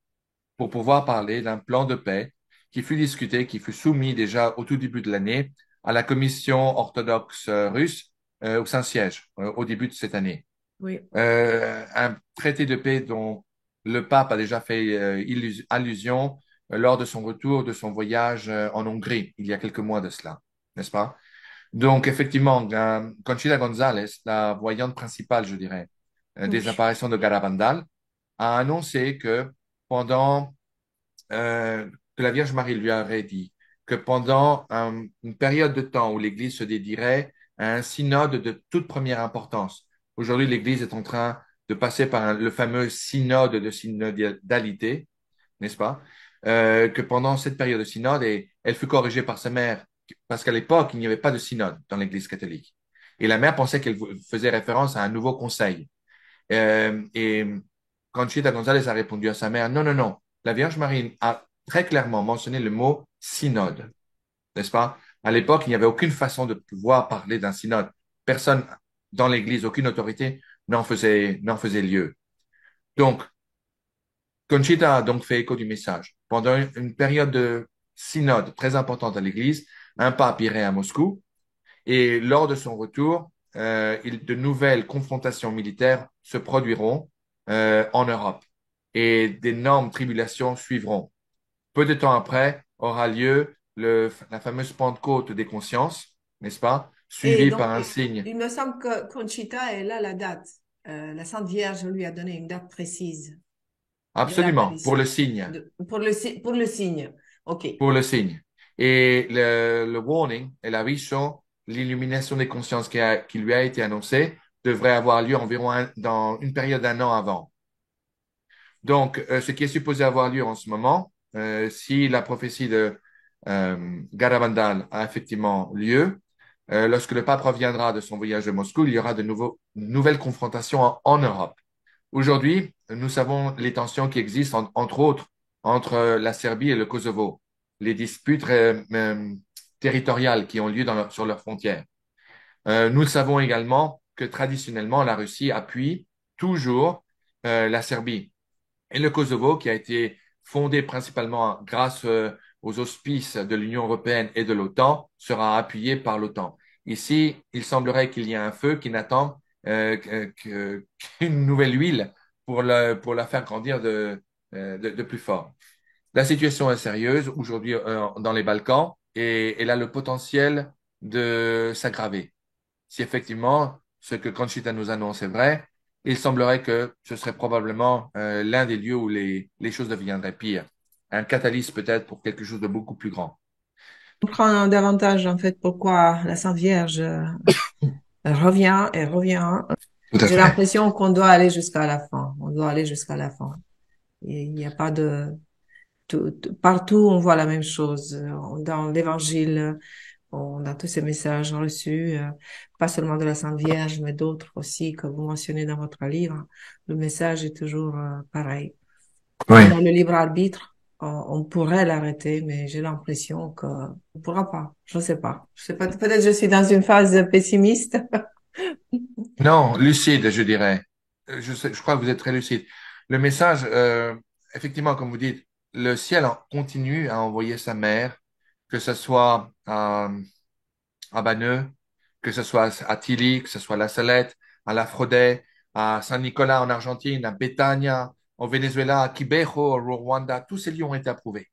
pour pouvoir parler d'un plan de paix qui fut discuté, qui fut soumis déjà au tout début de l'année à la commission orthodoxe russe au Saint-Siège au début de cette année. Oui. Un traité de paix dont le pape a déjà fait allusion lors de son retour de son voyage en Hongrie il y a quelques mois de cela, n'est-ce pas? Donc, effectivement, Conchita González, la voyante principale, je dirais, des Oui. apparitions de Garabandal, a annoncé que pendant que la Vierge Marie lui aurait dit que pendant une période de temps où l'Église se dédierait à un synode de toute première importance, aujourd'hui l'Église est en train de passer par le fameux synode de synodalité, n'est-ce pas? Que pendant cette période de synode, et elle fut corrigée par sa mère, parce qu'à l'époque, il n'y avait pas de synode dans l'Église catholique. Et la mère pensait qu'elle faisait référence à un nouveau conseil. Et Conchita González a répondu à sa mère, non, non, non, la Vierge Marie a très clairement mentionné le mot synode, n'est-ce pas? À l'époque, il n'y avait aucune façon de pouvoir parler d'un synode. Personne dans l'Église, aucune autorité n'en faisait lieu. Donc, Conchita a donc fait écho du message. Pendant une période de synode très importante à l'Église, un pape irait à Moscou et lors de son retour, de nouvelles confrontations militaires se produiront en Europe et d'énormes tribulations suivront. Peu de temps après aura lieu la fameuse Pentecôte des consciences, n'est-ce pas, Et suivie donc, par un signe. il me semble que Conchita, elle a la date. La Sainte Vierge lui a donné une date précise de Absolument, pour l'apparition. le signe. Pour le signe. OK. Pour le signe. Et le warning, el aviso, l'illumination des consciences qui lui a été annoncée devrait avoir lieu environ dans une période d'un an avant. Donc, ce qui est supposé avoir lieu en ce moment, si la prophétie de Garabandal a effectivement lieu, lorsque le pape reviendra de son voyage de Moscou, il y aura de nouvelles confrontations en Europe. Aujourd'hui, nous savons les tensions qui existent, entre autres, entre la Serbie et le Kosovo, les disputes territoriales qui ont lieu sur leurs frontières. Nous savons également que traditionnellement, la Russie appuie toujours la Serbie. Et le Kosovo, qui a été fondé principalement grâce aux auspices de l'Union européenne et de l'OTAN, sera appuyé par l'OTAN. Ici, il semblerait qu'il y ait un feu qui n'attend qu'une nouvelle huile pour la faire grandir de plus fort. La situation est sérieuse aujourd'hui dans les Balkans et elle a le potentiel de s'aggraver. Si effectivement ce que Conchita nous annonce est vrai, il semblerait que ce serait probablement l'un des lieux où les choses deviendraient pires. Un catalyse peut-être pour quelque chose de beaucoup plus grand. On comprend davantage, en fait, pourquoi la Sainte Vierge elle revient et revient. Tout à J'ai fait. l'impression qu'on doit aller jusqu'à la fin. On doit aller jusqu'à la fin. Et il n'y a pas de... partout, on voit la même chose. Dans l'Évangile, on a tous ces messages reçus, pas seulement de la Sainte Vierge, mais d'autres aussi que vous mentionnez dans votre livre. Le message est toujours pareil. Oui. On a le libre arbitre. On pourrait l'arrêter, mais j'ai l'impression que on pourra pas. Je sais pas. Je sais pas. Peut-être je suis dans une phase pessimiste. Non, lucide, je dirais. Je crois que vous êtes très lucide. Le message, effectivement, comme vous dites, le ciel continue à envoyer sa mère, que ce soit à Banneux, que ce soit à Tilly, que ce soit à La Salette, à La Fraudet, à Saint-Nicolas en Argentine, à Betania, au Venezuela, à Kibeho, au Rwanda, tous ces lieux ont été approuvés.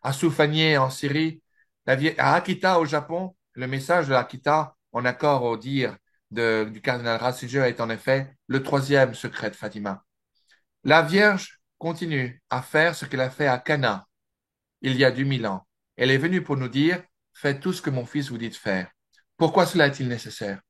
À Soufanié en Syrie, à Akita au Japon, le message de Akita, en accord au dire du cardinal Ratzinger, est en effet le troisième secret de Fatima. La Vierge continue à faire ce qu'elle a fait à Cana il y a 2000 ans. Elle est venue pour nous dire, faites tout ce que mon fils vous dit de faire. Pourquoi cela est-il nécessaire?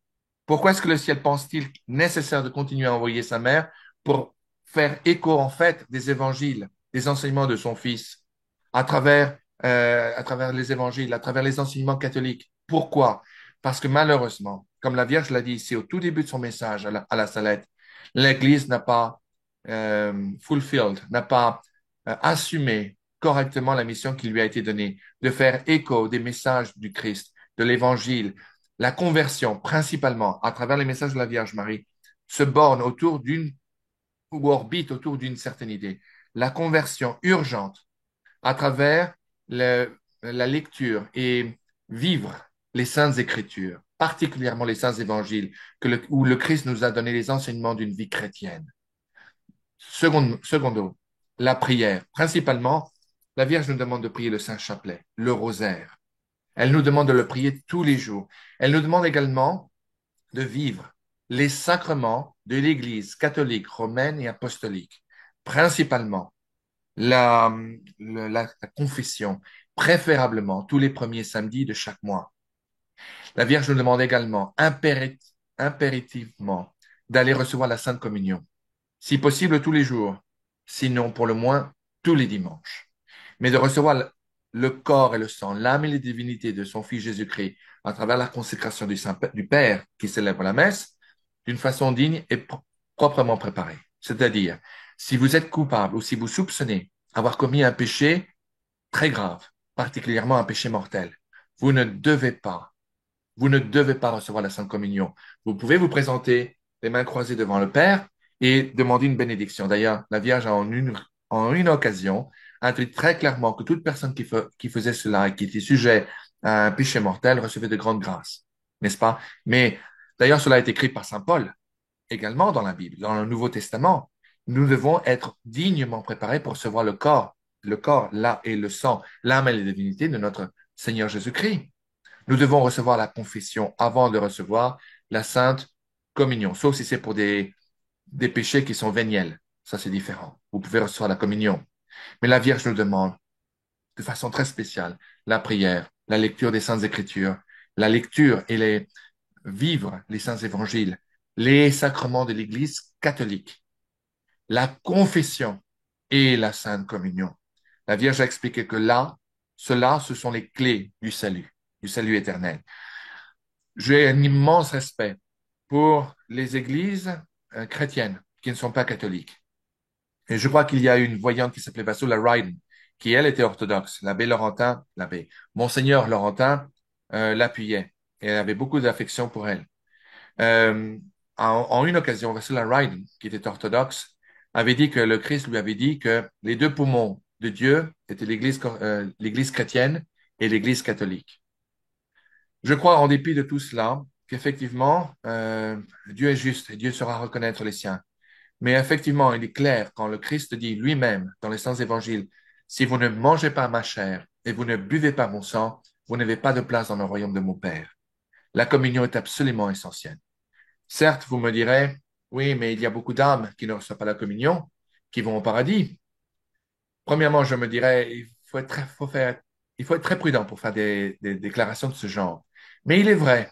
Pourquoi est-ce que le ciel pense-t-il nécessaire de continuer à envoyer sa mère pour faire écho en fait des évangiles, des enseignements de son fils à travers les évangiles, à travers les enseignements catholiques? Pourquoi? Parce que malheureusement, comme la Vierge l'a dit ici au tout début de son message à la Salette, l'Église n'a pas fulfilled, n'a pas assumé correctement la mission qui lui a été donnée, de faire écho des messages du Christ, de l'Évangile. La conversion, principalement, à travers les messages de la Vierge Marie, se borne autour d'une ou orbite autour d'une certaine idée. La conversion urgente à travers la lecture et vivre les saintes écritures, particulièrement les saints évangiles, où le Christ nous a donné les enseignements d'une vie chrétienne. Secondo, la prière. Principalement, la Vierge nous demande de prier le Saint Chapelet, le rosaire. Elle nous demande de le prier tous les jours. Elle nous demande également de vivre les sacrements de l'Église catholique, romaine et apostolique. Principalement, la confession, préférablement tous les premiers samedis de chaque mois. La Vierge nous demande également impérativement d'aller recevoir la Sainte Communion, si possible tous les jours, sinon pour le moins tous les dimanches, mais de recevoir le corps et le sang, l'âme et les divinités de son Fils Jésus-Christ à travers la consécration du Père qui célèbre la messe d'une façon digne et proprement préparée. C'est-à-dire, si vous êtes coupable ou si vous soupçonnez avoir commis un péché très grave, particulièrement un péché mortel, vous ne devez pas vous ne devez pas recevoir la Sainte Communion. Vous pouvez vous présenter les mains croisées devant le Père et demander une bénédiction. D'ailleurs, la Vierge a en une occasion indiqué très clairement que toute personne qui faisait cela et qui était sujet à un péché mortel recevait de grandes grâces, n'est-ce pas? Mais d'ailleurs, cela est écrit par Saint Paul également dans la Bible, dans le Nouveau Testament. Nous devons être dignement préparés pour recevoir le corps, là et le sang, l'âme et la divinité de notre Seigneur Jésus-Christ. Nous devons recevoir la confession avant de recevoir la sainte communion, sauf si c'est pour des péchés qui sont véniels. Ça, c'est différent. Vous pouvez recevoir la communion. Mais la Vierge nous demande, de façon très spéciale, la prière, la lecture des saintes écritures, la lecture et vivre les saints évangiles, les sacrements de l'Église catholique, la confession et la sainte communion. La Vierge a expliqué que là, ce sont les clés du salut éternel. J'ai un immense respect pour les églises chrétiennes qui ne sont pas catholiques. Et je crois qu'il y a une voyante qui s'appelait Vasula Ryden, qui elle était orthodoxe. Monseigneur Laurentin l'appuyait et avait beaucoup d'affection pour elle. Euh, en une occasion, Ursula Ryden, qui était orthodoxe, avait dit que le Christ lui avait dit que les deux poumons de Dieu étaient l'Église chrétienne et l'Église catholique. Je crois, en dépit de tout cela, qu'effectivement, Dieu est juste et Dieu saura reconnaître les siens. Mais effectivement, il est clair quand le Christ dit lui-même dans les saints évangiles, si vous ne mangez pas ma chair et vous ne buvez pas mon sang, vous n'avez pas de place dans le royaume de mon Père. La communion est absolument essentielle. Certes, vous me direz, oui, mais il y a beaucoup d'âmes qui ne reçoivent pas la communion, qui vont au paradis. Premièrement, je me dirais, il faut être très prudent pour faire des déclarations de ce genre. Mais il est vrai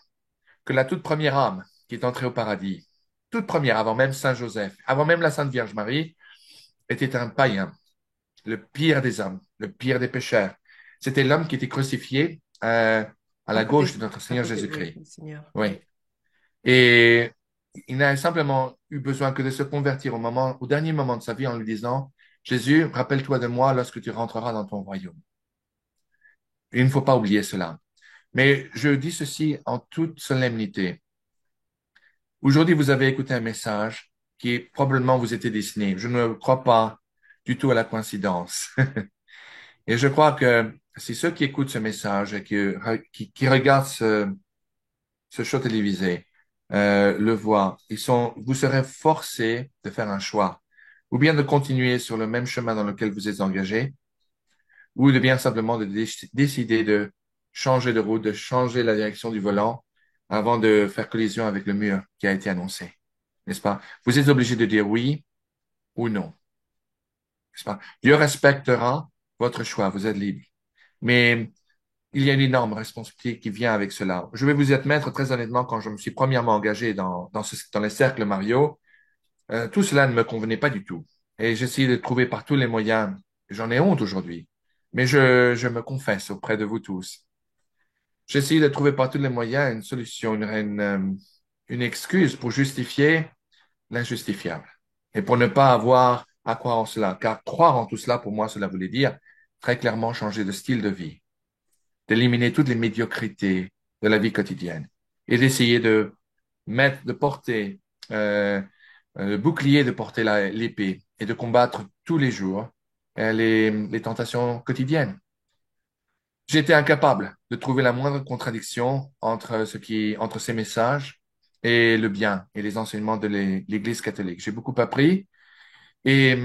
que la toute première âme qui est entrée au paradis, toute première, avant même Saint Joseph, avant même la Sainte Vierge Marie, était un païen, le pire des hommes, le pire des pécheurs. C'était l'homme qui était crucifié à la gauche de notre À Seigneur côté, oui, Jésus-Christ. le Seigneur. Oui. Oui. Et il n'a simplement eu besoin que de se convertir au dernier moment de sa vie en lui disant, Jésus, rappelle-toi de moi lorsque tu rentreras dans ton royaume. Il ne faut pas oublier cela. Mais je dis ceci en toute solennité. Aujourd'hui, vous avez écouté un message qui probablement vous était destiné. Je ne crois pas du tout à la coïncidence. Et je crois que si ceux qui écoutent ce message et qui regardent ce show télévisé le voient, vous serez forcés de faire un choix, ou bien de continuer sur le même chemin dans lequel vous êtes engagé, ou de bien simplement de décider de changer de route, de changer la direction du volant avant de faire collision avec le mur qui a été annoncé, n'est-ce pas? Vous êtes obligé de dire oui ou non, n'est-ce pas? Dieu respectera votre choix, vous êtes libre. Mais il y a une énorme responsabilité qui vient avec cela. Je vais vous admettre très honnêtement, quand je me suis premièrement engagé dans les cercles Mario, tout cela ne me convenait pas du tout. Et j'essayais de trouver par tous les moyens. J'en ai honte aujourd'hui, mais je me confesse auprès de vous tous. J'essayais de trouver par tous les moyens une solution, une excuse pour justifier l'injustifiable et pour ne pas avoir à croire en cela. Car croire en tout cela, pour moi, cela voulait dire très clairement changer de style de vie, d'éliminer toutes les médiocrités de la vie quotidienne et d'essayer de porter euh, le bouclier, de porter l'épée et de combattre tous les jours les tentations quotidiennes. J'étais incapable de trouver la moindre contradiction entre ces messages et le bien et les enseignements de l'Église catholique. J'ai beaucoup appris et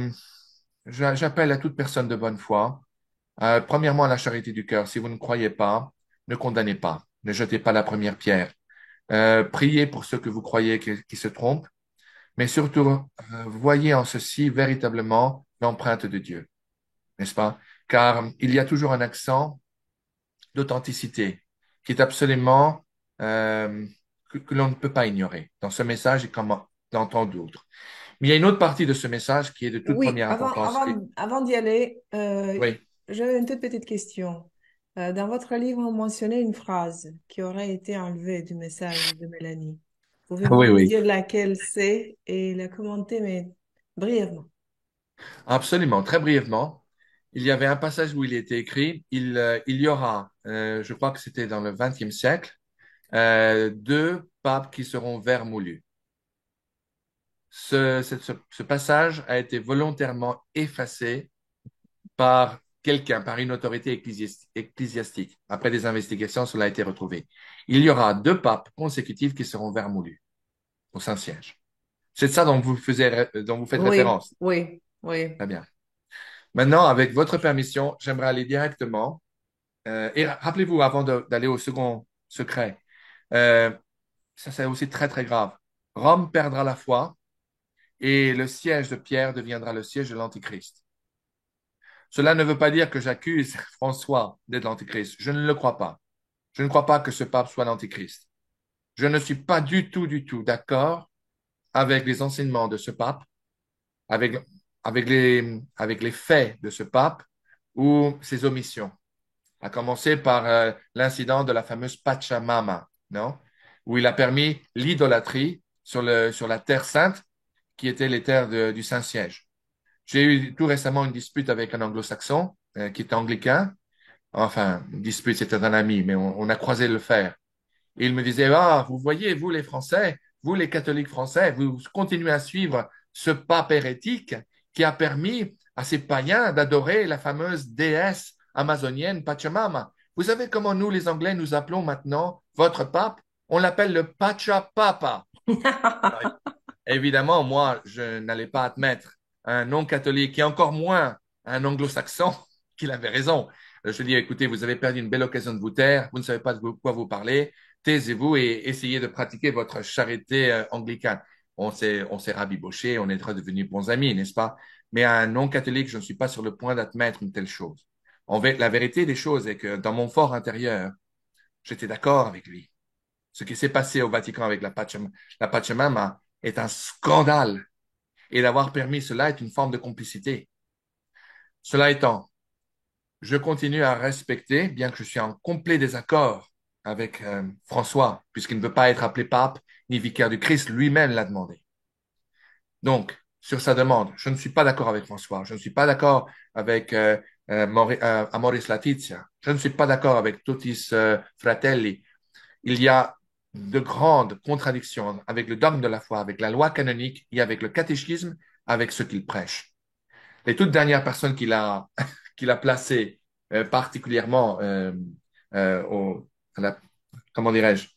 j'appelle à toute personne de bonne foi, premièrement à la charité du cœur. Si vous ne croyez pas, ne condamnez pas, ne jetez pas la première pierre. Priez pour ceux que vous croyez qui se trompent, mais surtout, voyez en ceci véritablement l'empreinte de Dieu, n'est-ce pas? Car il y a toujours un accent d'authenticité qui est absolument que l'on ne peut pas ignorer dans ce message et comme dans tant d'autres. Mais il y a une autre partie de ce message qui est de toute Oui, première importance. avant d'y aller, Oui, j'avais une toute petite question. Dans votre livre, vous mentionnez une phrase qui aurait été enlevée du message de Mélanie. Pouvez-vous oui, me oui, dire laquelle c'est et la commenter, mais brièvement? absolument. Très brièvement, il y avait un passage où il était écrit, il y aura, je crois que c'était dans le XXe siècle, deux papes qui seront vermoulus. Ce passage a été volontairement effacé par quelqu'un, par une autorité ecclésiastique. Après des investigations, cela a été retrouvé. Il y aura deux papes consécutifs qui seront vermoulus au Saint-Siège. C'est de ça dont vous faites Oui, référence. oui, oui. Très bien. Maintenant, avec votre permission, j'aimerais aller directement. Et rappelez-vous, avant d'aller au second secret, euh, ça c'est aussi très, très grave. Rome perdra la foi et le siège de Pierre deviendra le siège de l'Antichrist. Cela ne veut pas dire que j'accuse François d'être l'Antichrist. Je ne le crois pas. Je ne crois pas que ce pape soit l'Antichrist. Je ne suis pas du tout d'accord avec les enseignements de ce pape, avec, avec les faits de ce pape ou ses omissions. À commencer par l'incident de la fameuse Pachamama, non? Où il a permis l'idolâtrie sur la terre sainte qui était les terres du Saint-Siège. J'ai eu tout récemment une dispute avec un anglo-saxon qui est anglican. Enfin, une dispute, c'était un ami, mais on a croisé le fer. Et il me disait, ah, vous voyez, vous les Français, vous les catholiques français, vous continuez à suivre ce pape hérétique qui a permis à ces païens d'adorer la fameuse déesse amazonienne Pachamama. Vous savez comment nous, les Anglais, nous appelons maintenant votre pape? On l'appelle le Pachapapa. Évidemment, moi, je n'allais pas admettre un non-catholique et encore moins un anglo-saxon qu'il avait raison. Je dis, écoutez, vous avez perdu une belle occasion de vous taire, vous ne savez pas de quoi vous parlez, taisez-vous et essayez de pratiquer votre charité anglicane. On s'est rabiboché, on est devenus bons amis, n'est-ce pas? Mais à un non-catholique, je ne suis pas sur le point d'admettre une telle chose. La vérité des choses est que dans mon fort intérieur, j'étais d'accord avec lui. Ce qui s'est passé au Vatican avec la Pachamama est un scandale. Et d'avoir permis cela est une forme de complicité. Cela étant, je continue à respecter, bien que je suis en complet désaccord avec François, puisqu'il ne veut pas être appelé pape ni vicaire du Christ, lui-même l'a demandé. Donc, sur sa demande, je ne suis pas d'accord avec François, je ne suis pas d'accord avec Amoris Laetitia, je ne suis pas d'accord avec Totis Fratelli. Il y a de grandes contradictions avec le dogme de la foi, avec la loi canonique et avec le catéchisme, avec ce qu'il prêche. Les toutes dernières personnes qu'il a placées particulièrement à la, comment dirais-je,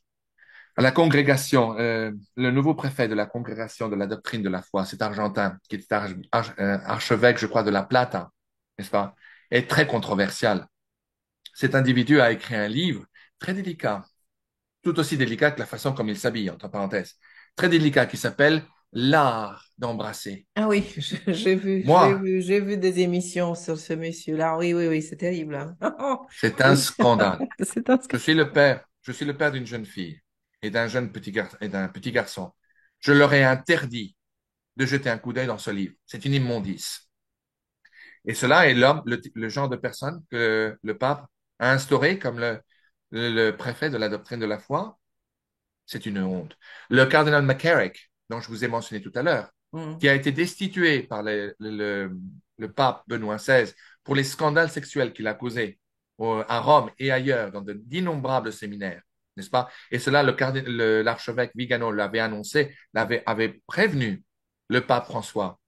à la congrégation, le nouveau préfet de la congrégation de la doctrine de la foi, cet Argentin, qui est archevêque, je crois, de La Plata, n'est-ce pas, est très controversial. Cet individu a écrit un livre très délicat, tout aussi délicat que la façon comme il s'habille, entre parenthèses, très délicat, qui s'appelle L'art d'embrasser. Ah oui, Moi, j'ai vu des émissions sur ce monsieur-là. Oui, oui, oui, c'est terrible, hein. c'est un Oui, scandale. c'est un scandale. Je suis le père d'une jeune fille et d'un petit garçon. Je leur ai interdit de jeter un coup d'œil dans ce livre. C'est une immondice. Et cela est le genre de personne que le pape a instauré comme le préfet de la doctrine de la foi. C'est une honte. Le cardinal McCarrick, dont je vous ai mentionné tout à l'heure, Mm. qui a été destitué par le pape Benoît XVI pour les scandales sexuels qu'il a causés à Rome et ailleurs, dans d'innombrables séminaires, n'est-ce pas? Et cela, l'archevêque Vigano l'avait annoncé, avait prévenu le pape François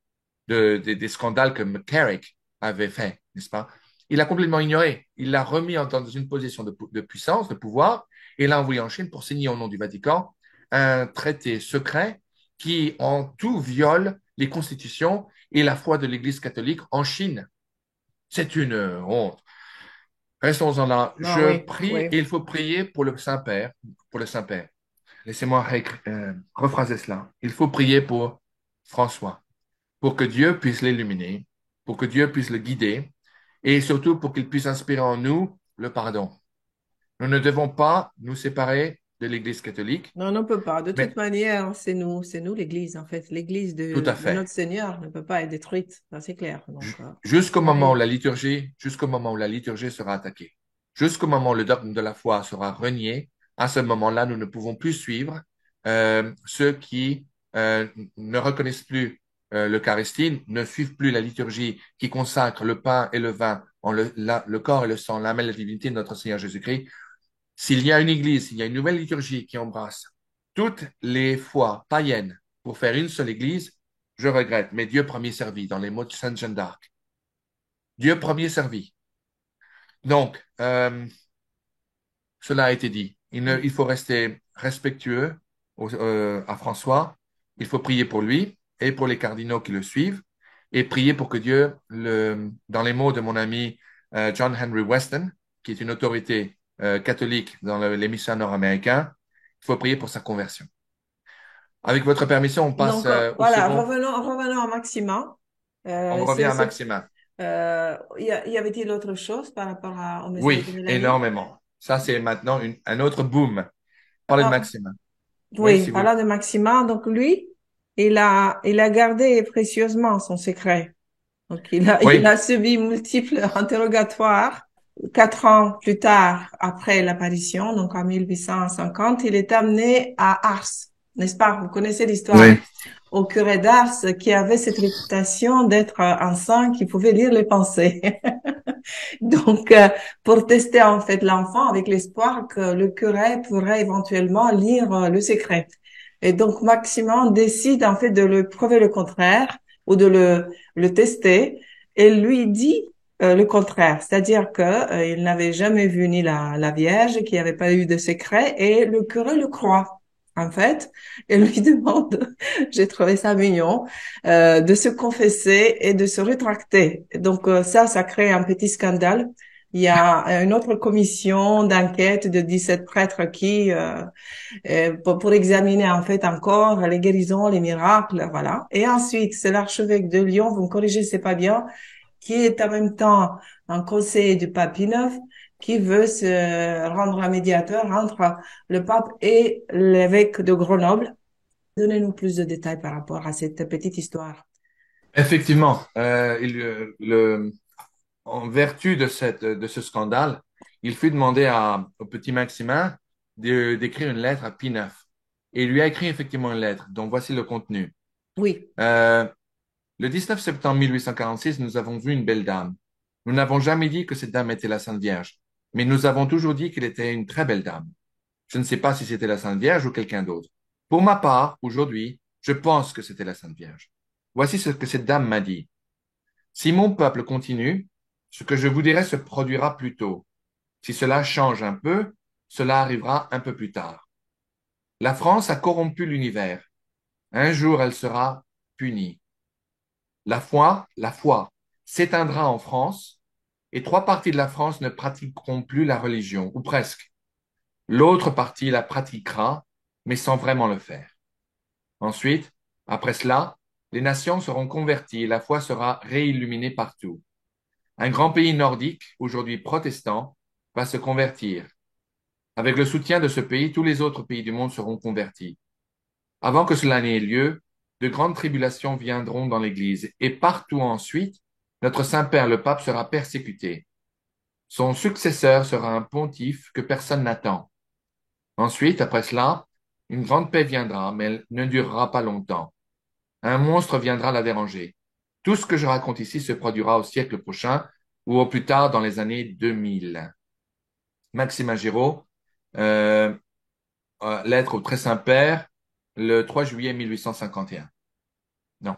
des scandales que McCarrick avait fait, n'est-ce pas? Il a complètement ignoré. Il l'a remis dans une position de puissance, de pouvoir, et l'a envoyé en Chine pour signer au nom du Vatican un traité secret qui en tout viole les constitutions et la foi de l'Église catholique en Chine. C'est une honte. Restons-en là. Ah Je oui, prie, oui. et il faut prier pour le Saint-Père, pour le Saint-Père. Laissez-moi rephraser cela. Il faut prier pour François, pour que Dieu puisse l'illuminer, pour que Dieu puisse le guider, et surtout pour qu'il puisse inspirer en nous le pardon. Nous ne devons pas nous séparer de l'Église catholique, Non, on ne peut pas. De toute mais manière, c'est nous l'Église, en fait. L'Église tout à de fait. notre Seigneur ne peut pas être détruite, ça c'est clair. Donc, pareil. Jusqu'au moment où la liturgie sera attaquée, jusqu'au moment où le dogme de la foi sera renié, à ce moment-là, nous ne pouvons plus suivre ceux qui ne reconnaissent plus l'Eucharistie, ne suivent plus la liturgie qui consacre le pain et le vin en le corps et le sang, l'âme et la divinité de notre Seigneur Jésus-Christ. S'il y a une église, s'il y a une nouvelle liturgie qui embrasse toutes les foi païennes pour faire une seule église, je regrette, mais Dieu premier servi, dans les mots de Sainte Jeanne d'Arc. Dieu premier servi. Donc, cela a été dit. Il faut rester respectueux à François. Il faut prier pour lui et pour les cardinaux qui le suivent et prier pour que Dieu, dans les mots de mon ami John Henry Weston, qui est une autorité catholique dans l'hémisphère nord-américain, il faut prier pour sa conversion. Avec votre permission, on passe Donc, au voilà, second. revenons à Maxima. On revient à Maxima. Y avait-il autre chose par rapport au message Oui, de Mélanie? énormément. Ça, c'est maintenant un autre boom. Parlez de Alors, Maxima. Oui, oui, si vous. parlant de Maxima, donc lui, il a gardé précieusement son secret. Donc, il Oui, a subi multiples interrogatoires. 4 ans plus tard, après l'apparition, donc en 1850, il est amené à Ars, n'est-ce pas? Vous connaissez l'histoire oui. au curé d'Ars qui avait cette réputation d'être un saint qui pouvait lire les pensées. Donc, pour tester en fait l'enfant avec l'espoir que le curé pourrait éventuellement lire le secret. Et donc, Maximin décide en fait de le prouver le contraire ou de le tester et lui dit le contraire, c'est-à-dire que il n'avait jamais vu ni la Vierge, qu'il n'y avait pas eu de secret et le curé le croit. En fait, et lui demande, j'ai trouvé ça mignon, de se confesser et de se rétracter. Donc ça crée un petit scandale. Il y a une autre commission d'enquête de 17 prêtres qui pour examiner en fait encore les guérisons, les miracles, voilà. Et ensuite, c'est l'archevêque de Lyon, vous me corrigez, c'est pas bien, qui est en même temps un conseiller du pape Pie IX, qui veut se rendre un médiateur entre le pape et l'évêque de Grenoble. Donnez-nous plus de détails par rapport à cette petite histoire. Effectivement, en vertu de de ce scandale, il fut demandé au petit Maximin d'écrire une lettre à Pie IX. Et il lui a écrit effectivement une lettre, dont voici le contenu. Oui, Euh, le 19 septembre 1846, nous avons vu une belle dame. Nous n'avons jamais dit que cette dame était la Sainte Vierge, mais nous avons toujours dit qu'elle était une très belle dame. Je ne sais pas si c'était la Sainte Vierge ou quelqu'un d'autre. Pour ma part, aujourd'hui, je pense que c'était la Sainte Vierge. Voici ce que cette dame m'a dit. Si mon peuple continue, ce que je vous dirai se produira plus tôt. Si cela change un peu, cela arrivera un peu plus tard. La France a corrompu l'univers. Un jour, elle sera punie. La foi s'éteindra en France et trois parties de la France ne pratiqueront plus la religion, ou presque. L'autre partie la pratiquera, mais sans vraiment le faire. Ensuite, après cela, les nations seront converties et la foi sera réilluminée partout. Un grand pays nordique, aujourd'hui protestant, va se convertir. Avec le soutien de ce pays, tous les autres pays du monde seront convertis. Avant que cela n'ait lieu, de grandes tribulations viendront dans l'Église, et partout ensuite, notre Saint-Père le Pape sera persécuté. Son successeur sera un pontife que personne n'attend. Ensuite, après cela, une grande paix viendra, mais elle ne durera pas longtemps. Un monstre viendra la déranger. Tout ce que je raconte ici se produira au siècle prochain ou au plus tard dans les années 2000. Maximin Giraud, euh, lettre au Très Saint-Père, le 3 juillet 1851. Non.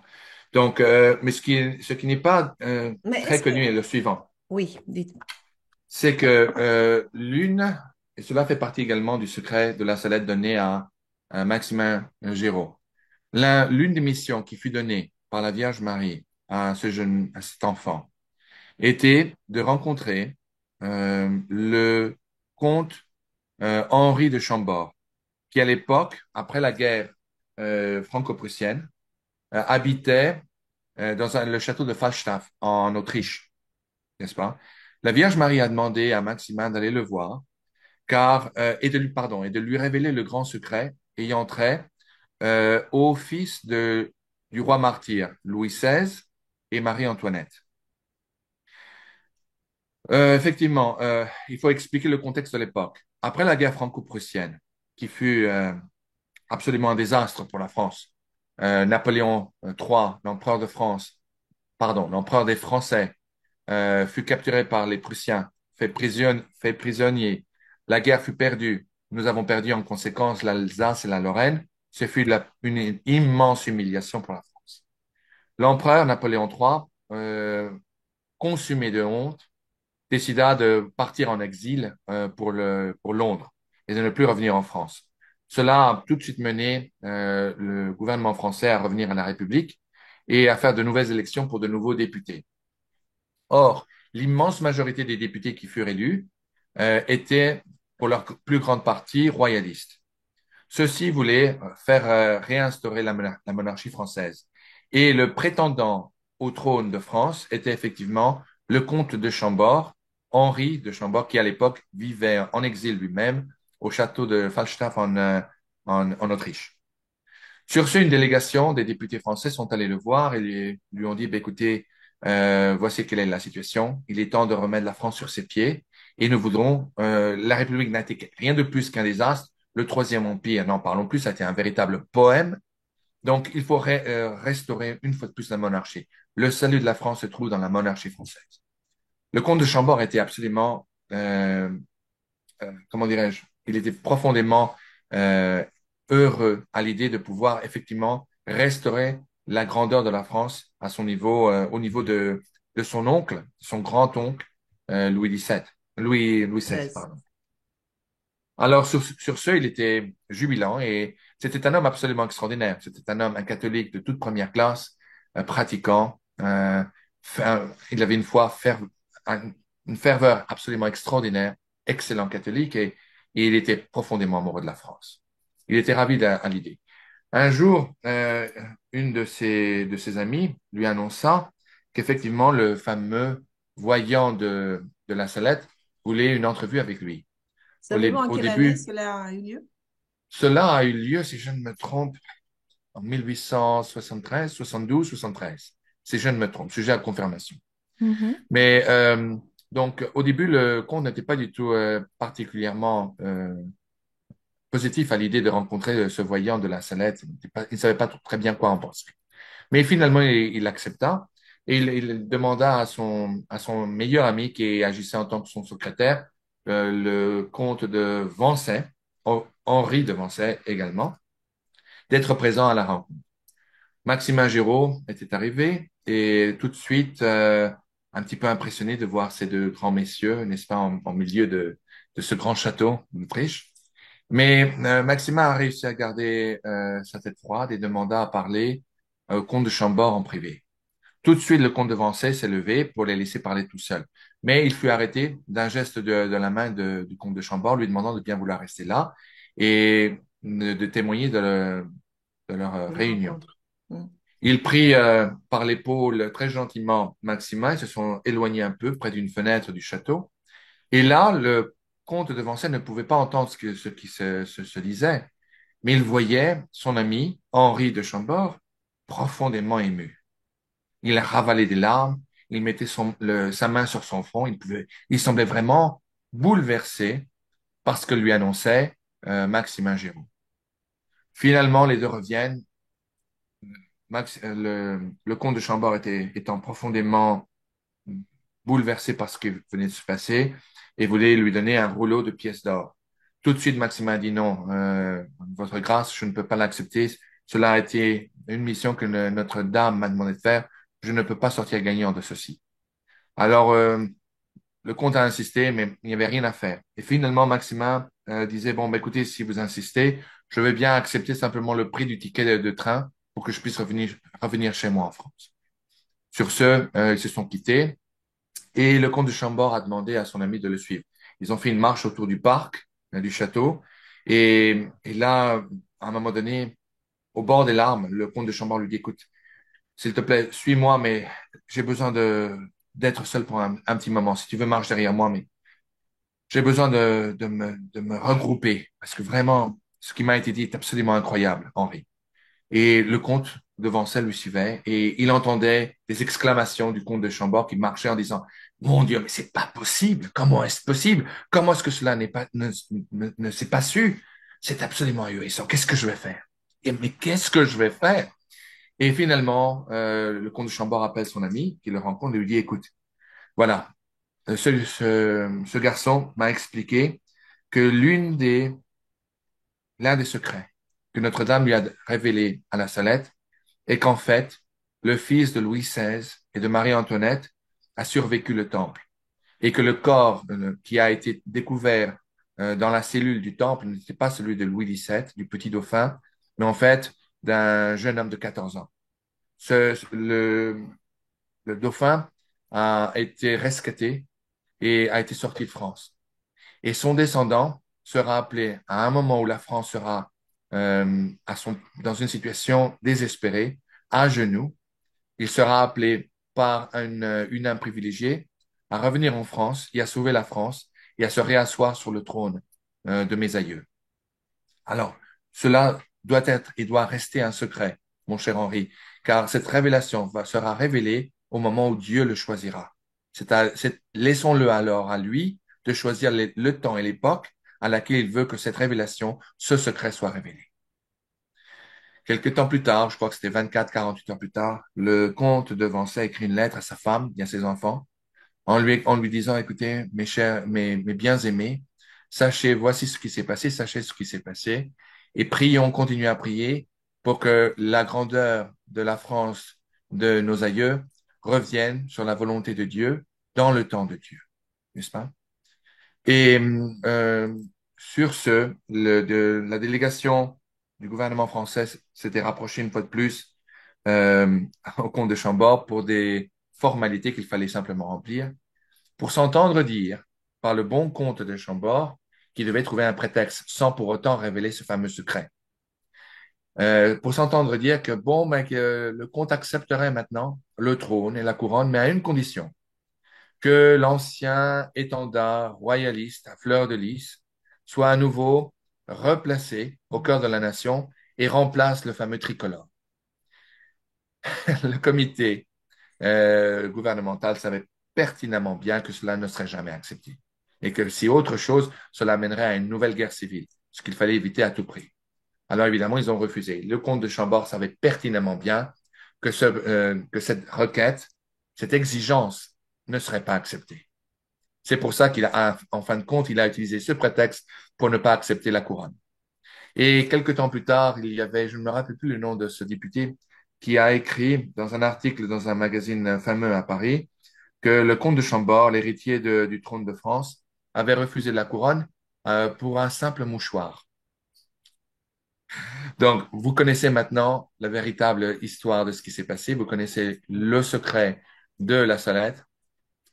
Donc, mais ce qui n'est pas mais très est-ce que... connu est le suivant. Oui, dites. C'est que et cela fait partie également du secret de la salette donnée à Maximin Giraud. L'une des missions qui fut donnée par la Vierge Marie à cet enfant, était de rencontrer le comte Henri de Chambord, qui à l'époque, après la guerre franco-prussienne, habitait le château de Falstaff en Autriche, n'est-ce pas? La Vierge Marie a demandé à Maximin d'aller le voir, et de lui révéler le grand secret ayant trait au fils du roi martyr Louis XVI et Marie-Antoinette. Effectivement, il faut expliquer le contexte de l'époque. Après la guerre franco-prussienne, qui fut absolument un désastre pour la France, Napoléon III, l'empereur de France, pardon, l'empereur des Français, fut capturé par les Prussiens, fait prisonnier. La guerre fut perdue. Nous avons perdu en conséquence l'Alsace et la Lorraine. Ce fut une immense humiliation pour la France. L'empereur Napoléon III, consumé de honte, décida de partir en exil pour Londres et de ne plus revenir en France. Cela a tout de suite mené le gouvernement français à revenir à la République et à faire de nouvelles élections pour de nouveaux députés. Or, l'immense majorité des députés qui furent élus étaient, pour leur plus grande partie, royalistes. Ceux-ci voulaient faire réinstaurer la monarchie française. Et le prétendant au trône de France était effectivement le comte de Chambord, Henri de Chambord, qui à l'époque vivait en exil lui-même au château de Falstaff en Autriche. Sur ce, une délégation des députés français sont allés le voir et lui ont dit, bah, écoutez, voici quelle est la situation. Il est temps de remettre la France sur ses pieds et nous voudrons, la République n'a été rien de plus qu'un désastre. Le Troisième Empire, n'en parlons plus, ça a été un véritable poème. Donc, il faut restaurer une fois de plus la monarchie. Le salut de la France se trouve dans la monarchie française. Le comte de Chambord était absolument, comment dirais-je, il était profondément heureux à l'idée de pouvoir effectivement restaurer la grandeur de la France à son niveau, au niveau de son oncle, son grand-oncle, Louis XVII, Louis XVI, 16. pardon. Alors, sur ce, il était jubilant et c'était un homme absolument extraordinaire. C'était un catholique de toute première classe, pratiquant. Il avait une une ferveur absolument extraordinaire, excellent catholique et il était profondément amoureux de la France. Il était ravi à l'idée. Un jour, une de ses amies lui annonça qu'effectivement, le fameux voyant de la Salette voulait une entrevue avec lui. Savez-vous en Au quelle année début, cela a eu lieu? cela a eu lieu, si je ne me trompe, en 1873, 72, 73. Si je ne me trompe, sujet à confirmation. Mhm. Mais donc, au début, le comte n'était pas du tout particulièrement positif à l'idée de rencontrer ce voyant de la Salette. Il ne savait pas très bien quoi en penser. Mais finalement, il accepta et il demanda à son meilleur ami qui agissait en tant que son secrétaire, le comte de Vancey, Henri de Vancey également, d'être présent à la rencontre. Maximin Giraud était arrivé et tout de suite, un petit peu impressionné de voir ces deux grands messieurs, n'est-ce pas, en milieu de ce grand château d'Autriche. Mais Maximin a réussi à garder sa tête froide et demanda à parler au comte de Chambord en privé. Tout de suite, le comte de Vancey s'est levé pour les laisser parler tout seul. Mais il fut arrêté d'un geste de la main du comte de Chambord, lui demandant de bien vouloir rester là et de témoigner de leur De la réunion. rencontre. Mm. Il prit par l'épaule très gentiment Maximin, ils se sont éloignés un peu près d'une fenêtre du château. Et là, le comte de Vancey ne pouvait pas entendre ce qui se disait, mais il voyait son ami, Henri de Chambord, profondément ému. Il ravalait des larmes, il mettait sa main sur son front, il semblait vraiment bouleversé par ce que lui annonçait Maximin Giroud. Finalement, les deux reviennent. Le comte de Chambord étant profondément bouleversé par ce qui venait de se passer et voulait lui donner un rouleau de pièces d'or. Tout de suite, Maximin a dit non, Votre Grâce, je ne peux pas l'accepter. Cela a été une mission que Notre-Dame m'a demandé de faire. Je ne peux pas sortir gagnant de ceci. Alors, le comte a insisté, mais il n'y avait rien à faire. Et finalement, Maximin disait, bon, bah, écoutez, si vous insistez, je vais bien accepter simplement le prix du ticket de train pour que je puisse revenir chez moi en France. Sur ce, ils se sont quittés et le comte de Chambord a demandé à son ami de le suivre. Ils ont fait une marche autour du parc, du château. Et là, à un moment donné, au bord des larmes, le comte de Chambord lui dit, écoute, s'il te plaît, suis-moi, mais j'ai besoin d'être seul pour un petit moment. Si tu veux, marche derrière moi, mais j'ai besoin de me regrouper parce que vraiment, ce qui m'a été dit est absolument incroyable, Henri. Et le comte devant ça lui suivait et il entendait des exclamations du comte de Chambord qui marchait en disant, Mon Dieu, mais c'est pas possible. Comment est-ce possible? Comment est-ce que cela ne s'est pas su? C'est absolument ahurissant. Qu'est-ce que je vais faire? Mais qu'est-ce que je vais faire? Et finalement, le comte de Chambord appelle son ami qui le rencontre et lui dit, écoute, voilà, ce garçon m'a expliqué que l'un des secrets que Notre-Dame lui a révélé à la Salette est qu'en fait, le fils de Louis XVI et de Marie-Antoinette a survécu le temple et que le corps qui a été découvert dans la cellule du temple n'était pas celui de Louis XVII, du petit dauphin, mais en fait d'un jeune homme de 14 ans. Ce, le dauphin a été rescaté et a été sorti de France. Et son descendant sera appelé à un moment où la France sera dans une situation désespérée, à genoux. Il sera appelé par une âme privilégiée à revenir en France et à sauver la France et à se réasseoir sur le trône de mes aïeux. Alors, cela doit être et doit rester un secret, mon cher Henri, car cette révélation sera révélée au moment où Dieu le choisira. Laissons-le alors à lui de choisir le temps et l'époque à laquelle il veut que cette révélation, ce secret soit révélé. Quelque temps plus tard, je crois que c'était 24, 48 heures plus tard, le comte de Vancey a écrit une lettre à sa femme et à ses enfants en lui disant, écoutez, mes chers, mes bien-aimés, sachez, voici ce qui s'est passé, sachez ce qui s'est passé. Et prions, continuons à prier pour que la grandeur de la France de nos aïeux revienne sur la volonté de Dieu dans le temps de Dieu, n'est-ce pas? Et sur ce, la délégation du gouvernement français s'était rapprochée une fois de plus euh, au comte de Chambord pour des formalités qu'il fallait simplement remplir, pour s'entendre dire par le bon comte de Chambord qu'il devait trouver un prétexte sans pour autant révéler ce fameux secret. Pour s'entendre dire que bon, ben, que le comte accepterait maintenant le trône et la couronne, mais à une condition, que l'ancien étendard royaliste à fleur de lys soit à nouveau replacé au cœur de la nation et remplace le fameux tricolore. Le comité gouvernemental savait pertinemment bien que cela ne serait jamais accepté et que si autre chose, cela mènerait à une nouvelle guerre civile, ce qu'il fallait éviter à tout prix. Alors évidemment, ils ont refusé. Le comte de Chambord savait pertinemment bien que cette requête, cette exigence ne serait pas acceptée. C'est pour ça qu'il a, en fin de compte, il a utilisé ce prétexte pour ne pas accepter la couronne. Et quelque temps plus tard, il y avait, je ne me rappelle plus le nom de ce député, qui a écrit dans un article dans un magazine fameux à Paris que le comte de Chambord, l'héritier du trône de France, avait refusé la couronne pour un simple mouchoir. Donc, vous connaissez maintenant la véritable histoire de ce qui s'est passé. Vous connaissez le secret de la Salette.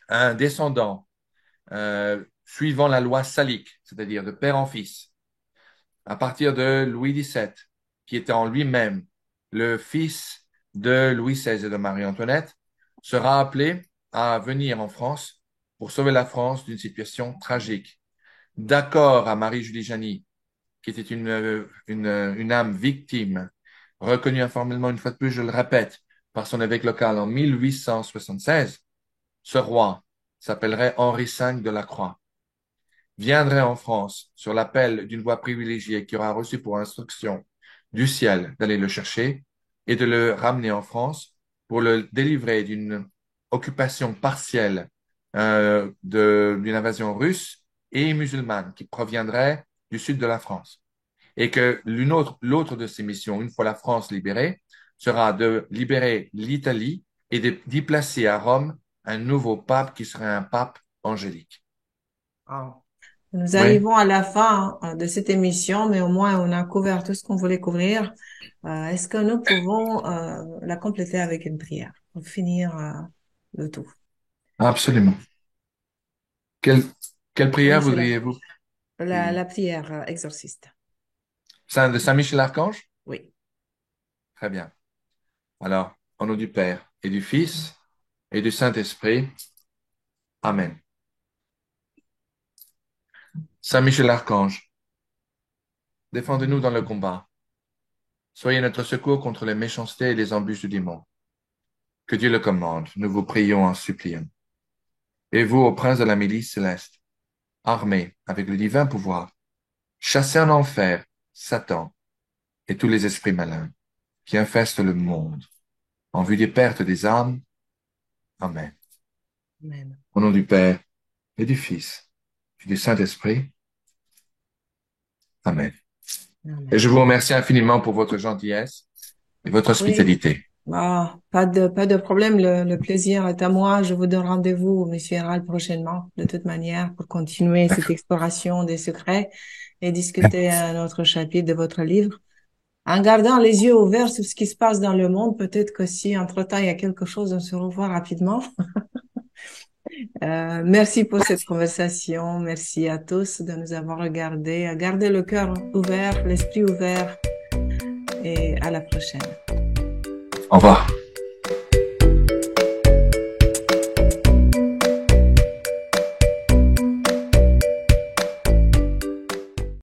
Un descendant suivant la loi salique, c'est-à-dire de père en fils, à partir de Louis XVII, qui était en lui-même le fils de Louis XVI et de Marie-Antoinette, sera appelé à venir en France pour sauver la France d'une situation tragique. D'accord à Marie-Julie Janis, qui était une âme victime, reconnue informellement une fois de plus, je le répète, par son évêque local en 1876, ce roi s'appellerait Henri V de la Croix, viendrait en France sur l'appel d'une voix privilégiée qui aura reçu pour instruction du ciel d'aller le chercher et de le ramener en France pour le délivrer d'une occupation partielle d'une invasion russe et musulmane qui proviendrait du sud de la France. Et que l'autre de ses missions, une fois la France libérée, sera de libérer l'Italie et d'y placer à Rome un nouveau pape qui serait un pape angélique. Wow. Nous Oui, arrivons à la fin de cette émission, mais au moins on a couvert tout ce qu'on voulait couvrir. Est-ce que nous pouvons la compléter avec une prière pour finir le tout? absolument. Quelle, quelle Oui, prière c'est voudriez-vous la prier? prière exorciste. De Saint Michel Archange? Oui. Très bien. Alors, au nom du Père et du Fils et du Saint-Esprit, Amen. Saint Michel Archange, défendez-nous dans le combat. Soyez notre secours contre les méchancetés et les embûches du démon. Que Dieu le commande, nous vous prions en suppliant. Et vous, ô prince de la milice céleste, armés avec le divin pouvoir, chassez en enfer Satan et tous les esprits malins qui infestent le monde en vue des pertes des âmes. Amen. Amen. Au nom du Père et du Fils et du Saint-Esprit. Amen. Et Amen. je vous remercie infiniment pour votre gentillesse et votre Oui. hospitalité. Pas de problème. Le plaisir est à moi. Je vous donne rendez-vous, Monsieur Hérald, prochainement, de toute manière, pour continuer cette D'accord. exploration des secrets et discuter un autre chapitre de votre livre. En gardant les yeux ouverts sur ce qui se passe dans le monde, peut-être que si entre-temps il y a quelque chose, on se revoit rapidement. Merci pour cette conversation. Merci à tous de nous avoir regardés. Gardez le cœur ouvert, l'esprit ouvert et à la prochaine. Au revoir.